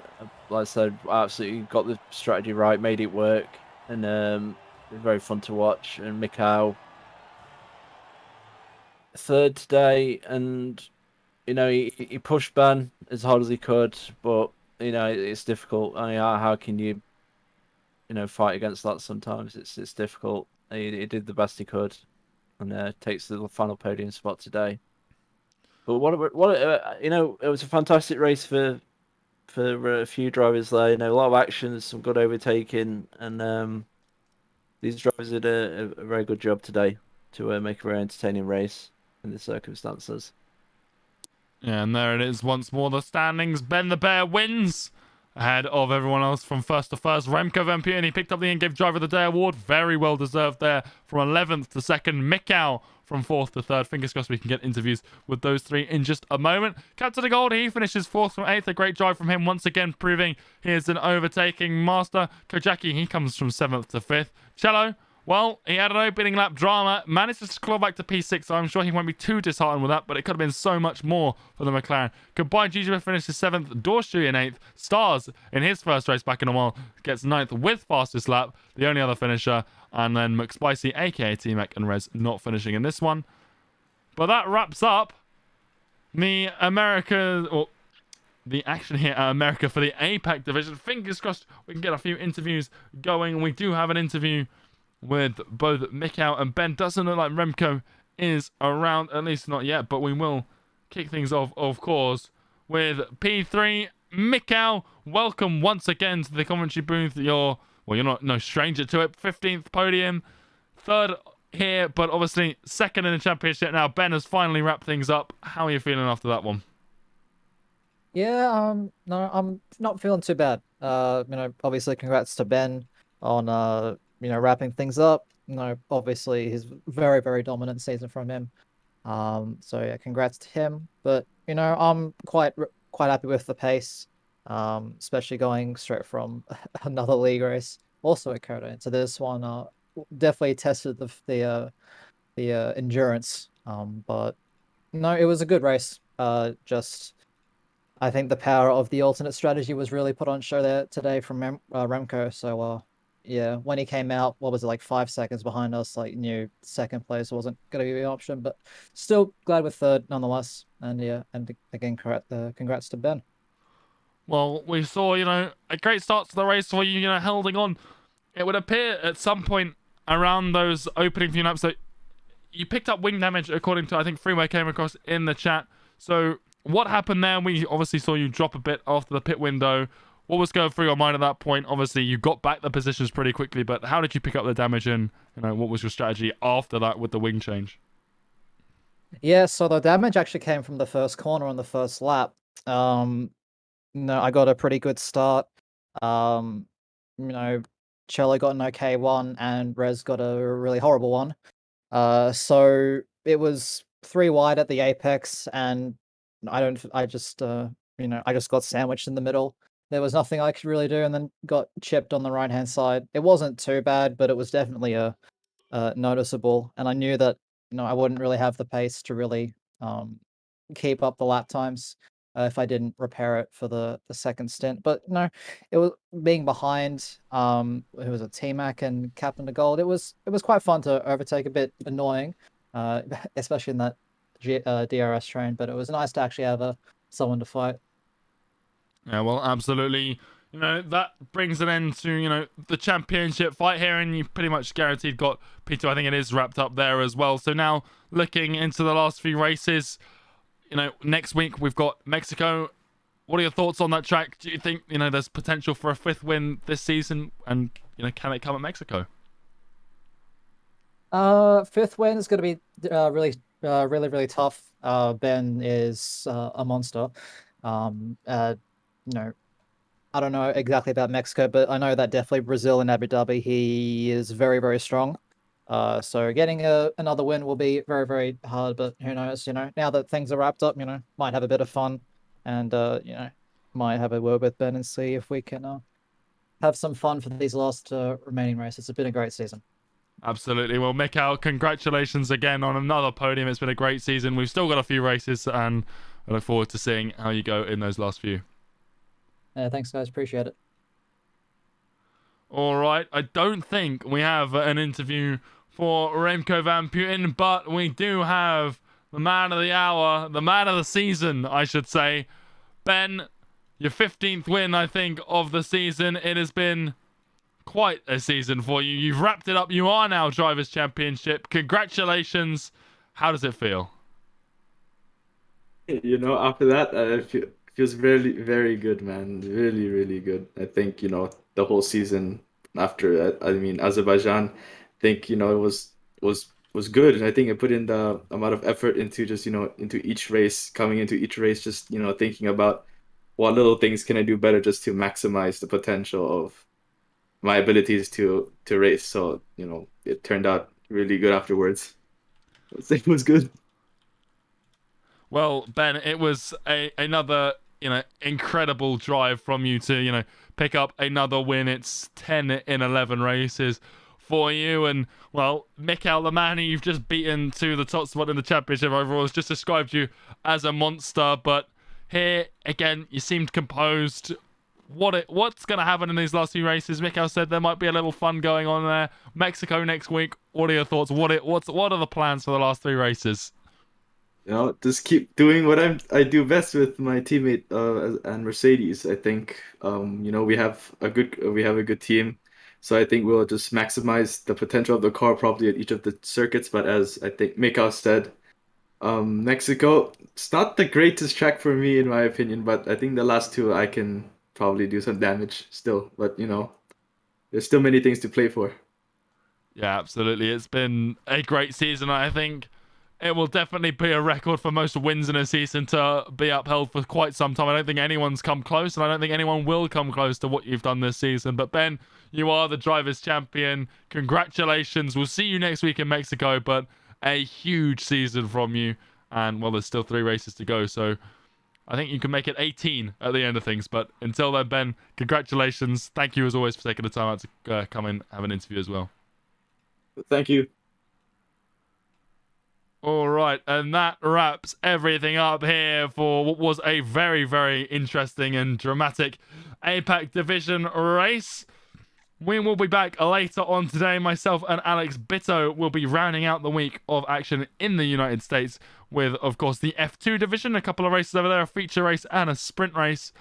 like I said, absolutely got the strategy right, made it work, and it was very fun to watch. And Mikhail third today, and he pushed Ben as hard as he could, but it's difficult. I mean, how can you fight against that? Sometimes it's difficult. He did the best he could, and takes the final podium spot today. But it was a fantastic race for a few drivers there. A lot of action, some good overtaking, and these drivers did a very good job today to make a very entertaining race in the circumstances. Yeah, and there it is once more, the standings. Ben the Bear wins ahead of everyone else from first to first. Remco Van Putten, he picked up the in-game Driver of the Day award. Very well deserved there from 11th to 2nd. Mikau from 4th to 3rd. Fingers crossed we can get interviews with those three in just a moment. Captain of Gold, he finishes 4th from 8th. A great drive from him once again, proving he is an overtaking master. Kojaki, he comes from 7th to 5th. Cello, well, he had an opening lap drama, managed to claw back to P6, so I'm sure he won't be too disheartened with that, but it could have been so much more for the McLaren. Combined Gigi finishes 7th, Dorshu in 8th, Stars in his first race back in a while gets 9th with fastest lap, the only other finisher, and then McSpicy, aka T-Mac and Rez, not finishing in this one. But that wraps up the the action here at America for the APAC division. Fingers crossed we can get a few interviews going. We do have an interview with both Mikau and Ben. Doesn't look like Remco is around, at least not yet, but we will kick things off, of course, with P3. Mikau, welcome once again to the commentary booth. You're not no stranger to it. 15th podium, 3rd here, but obviously 2nd in the championship now. Ben has finally wrapped things up. How are you feeling after that one? Yeah, no, I'm not feeling too bad. Obviously congrats to Ben on wrapping things up. Obviously his very, very dominant season from him. So yeah, congrats to him. But I'm quite happy with the pace. Especially going straight from another league race, also at COTA, into this one. Definitely tested the endurance. But no, it was a good race. I think the power of the alternate strategy was really put on show there today from Remco. So yeah, when he came out, what was it, like 5 seconds behind us? Like, knew second place wasn't going to be an option, but still glad with 3rd nonetheless. And yeah, and again, congrats to Ben. Well, we saw, a great start to the race for you, holding on. It would appear at some point around those opening few laps that you picked up wing damage, according to, I think, Freeway came across in the chat. So what happened there? We obviously saw you drop a bit after the pit window. What was going through your mind at that point? Obviously, you got back the positions pretty quickly, but how did you pick up the damage, and what was your strategy after that with the wing change? Yeah, so the damage actually came from the first corner on the first lap. I got a pretty good start. Cello got an okay one, and Rez got a really horrible one. So it was 3 wide at the apex, and I just got sandwiched in the middle. There was nothing I could really do, and then got chipped on the right-hand side. It wasn't too bad, but it was definitely noticeable, and I knew that I wouldn't really have the pace to really keep up the lap times if I didn't repair it for the second stint. But no, it was being behind. It was a T-Mac and Captain of Gold. It was quite fun to overtake. A bit annoying, especially in that DRS train. But it was nice to actually have someone to fight. Yeah, well, absolutely. That brings an end to, the championship fight here, and you pretty much guaranteed got P2. I think it is wrapped up there as well. So now looking into the last few races, next week we've got Mexico. What are your thoughts on that track? Do you think, there's potential for a 5th win this season, and, can it come at Mexico? 5th win is going to be really, really tough. Ben is a monster. I don't know exactly about Mexico, but I know that definitely Brazil and Abu Dhabi, he is very, very strong. So getting another win will be very, very hard, but who knows, now that things are wrapped up, might have a bit of fun, and, might have a word with Ben and see if we can have some fun for these last remaining races. It's been a great season. Absolutely. Well, Mikhail, congratulations again on another podium. It's been a great season. We've still got a few races, and I look forward to seeing how you go in those last few. Thanks, guys. Appreciate it. All right, I don't think we have an interview for Remco Van Putten, but we do have the man of the hour, the man of the season, I should say. Ben, your 15th win, I think, of the season. It has been quite a season for you. You've wrapped it up. You are now Drivers' Championship. Congratulations. How does it feel? After that, feels very, very good, man. Really, really good. I think, the whole season after, I mean, Azerbaijan, I think, it was good. I think I put in the amount of effort into just, into each race, coming into each race, just, thinking about what little things can I do better just to maximize the potential of my abilities to race. So, it turned out really good afterwards. It was good. Well, Ben, it was another, incredible drive from you to, pick up another win. It's 10 in 11 races for you. And, well, Mikael, the man who you've just beaten to the top spot in the championship overall, has just described you as a monster. But here, again, you seemed composed. What's going to happen in these last few races? Mikael said there might be a little fun going on there. Mexico next week. What are your thoughts? What are the plans for the last 3 races? Just keep doing what I do best with my teammate and Mercedes. I think we have a good team, so I think we'll just maximize the potential of the car probably at each of the circuits. But as I think Mikael said, Mexico, it's not the greatest track for me in my opinion, but I think the last 2 I can probably do some damage still. But there's still many things to play for. Yeah, absolutely. It's been a great season. I think it will definitely be a record for most wins in a season to be upheld for quite some time. I don't think anyone's come close, and I don't think anyone will come close to what you've done this season. But Ben, you are the Drivers' Champion. Congratulations. We'll see you next week in Mexico, but a huge season from you. And, well, there's still 3 races to go, so I think you can make it 18 at the end of things. But until then, Ben, congratulations. Thank you, as always, for taking the time out to come and have an interview as well. Thank you. All right, and that wraps everything up here for what was a very, very interesting and dramatic APAC Division race. We will be back later on today. Myself and Alex Bitto will be rounding out the week of action in the United States with, of course, the F2 Division, a couple of races over there, a feature race and a sprint race.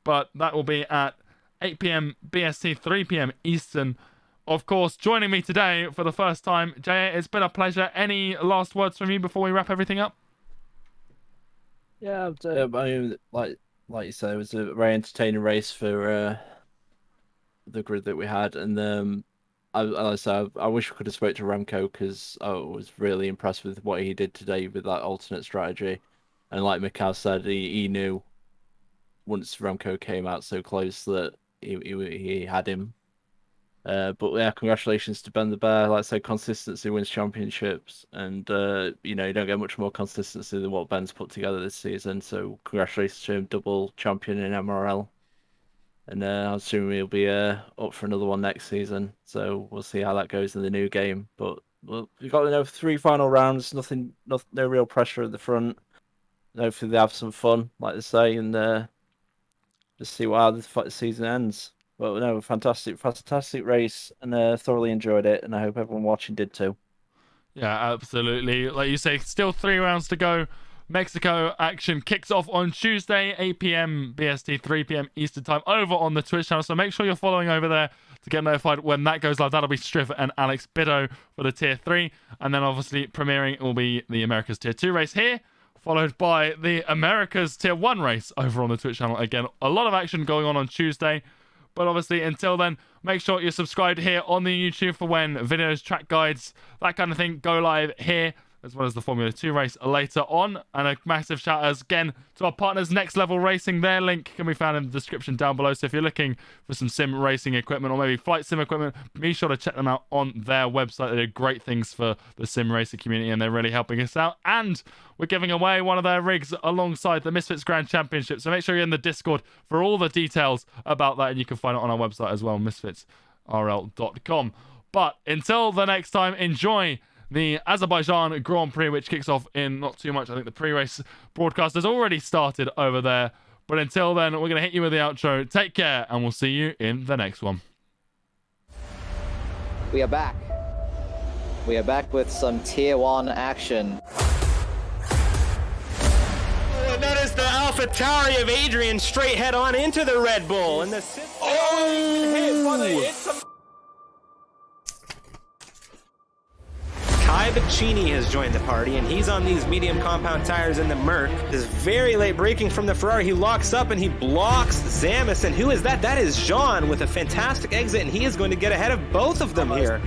But that will be at 8 p.m. BST, 3 p.m. Eastern. Of course, joining me today for the first time, Jay, it's been a pleasure. Any last words from you before we wrap everything up? Yeah, I mean, like you said, it was a very entertaining race for the grid that we had, and I wish we could have spoke to Remco because I was really impressed with what he did today with that alternate strategy, and like Mikael said, he knew once Remco came out so close that he had him. But yeah, congratulations to Ben the Bear. Like I said, consistency wins championships, and you don't get much more consistency than what Ben's put together this season. So congratulations to him, double champion in MRL, and I assume he'll be up for another one next season. So we'll see how that goes in the new game. But we've got 3 final rounds. No real pressure at the front. Hopefully they have some fun, like they say, and just see how the season ends. But no, fantastic race, and thoroughly enjoyed it, and I hope everyone watching did too. Yeah, absolutely. Like you say, still 3 rounds to go. Mexico action kicks off on Tuesday, 8 p.m. BST, 3 p.m. Eastern Time, over on the Twitch channel. So make sure you're following over there to get notified when that goes live. That'll be Striff and Alex Bitto for the Tier 3. And then obviously premiering will be the Americas Tier 2 race here, followed by the Americas Tier 1 race over on the Twitch channel. Again, a lot of action going on Tuesday. But obviously, until then, make sure you're subscribed here on the YouTube for when videos, track guides, that kind of thing go live here, as well as the Formula 2 race later on. And a massive shout out again to our partners, Next Level Racing. Their link can be found in the description down below. So if you're looking for some sim racing equipment or maybe flight sim equipment, be sure to check them out on their website. They do great things for the sim racing community, and they're really helping us out. And we're giving away one of their rigs alongside the Misfits Grand Championship. So make sure you're in the Discord for all the details about that, and you can find it on our website as well, misfitsrl.com. But until the next time, enjoy the Azerbaijan Grand Prix, which kicks off in not too much. I think the pre-race broadcast has already started over there. But But until then, we're going to hit you with the outro. Take care, and we'll see you in the next one. We are back. We are back with some tier 1 action. And that is the AlphaTauri of Adrian straight head on into the Red Bull. And the Kai Bacchini has joined the party, and he's on these medium compound tires in the Merc. Is very late braking from the Ferrari. He locks up and he blocks Zamis. And who is that? That is Jean with a fantastic exit, and he is going to get ahead of both of them here.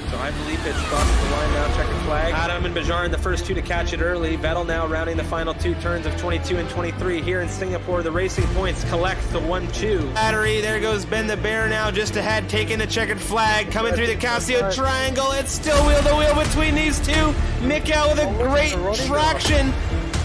So I believe it's crosses the line now, checkered flag. Adam and Bajarn, the first two to catch it early. Vettel now rounding the final 2 turns of 22 and 23 here in Singapore. The Racing Points collect the 1-2. Battery, there goes Ben the Bear now just ahead, taking the checkered flag, coming through the Casio triangle. It's still wheel to wheel between these two. Mick out with a great traction.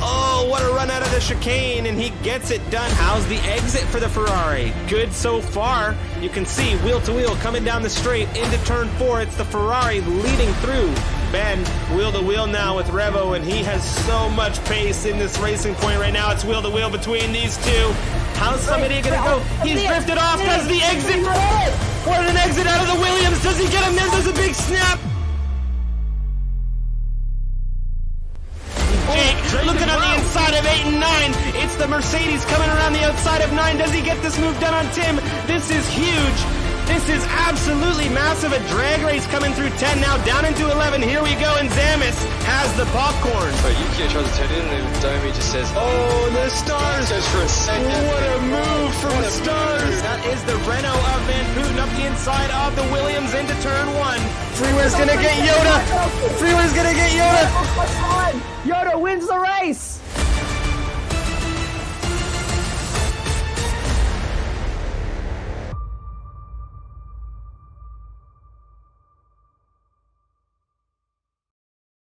Oh, what a run out of the chicane, and he gets it done. How's the exit for the Ferrari? Good so far. You can see wheel to wheel coming down the straight into turn 4. It's the Ferrari leading through. Ben, wheel to wheel now with Revo, and he has so much pace in this Racing Point right now. It's wheel to wheel between these two. How's somebody gonna go? He's drifted off. Does the exit? What an exit out of the Williams. Does he get him? Then does a big snap. Jake looking on the inside of 8 and 9. It's the Mercedes coming around the outside of 9. Does he get this move done on Tim? This is huge. This is absolutely massive. A drag race coming through 10 now down into 11. Here we go, and Zamis has the popcorn. But Yukio tries to turn in, and Domi just says, "Oh, the stars!" Goes for a second. What a move from the stars! That is the Renault of Van Putten up the inside of the Williams into turn 1. Freeware's gonna get Yoda. Freeware's gonna get Yoda. Yoda wins the race!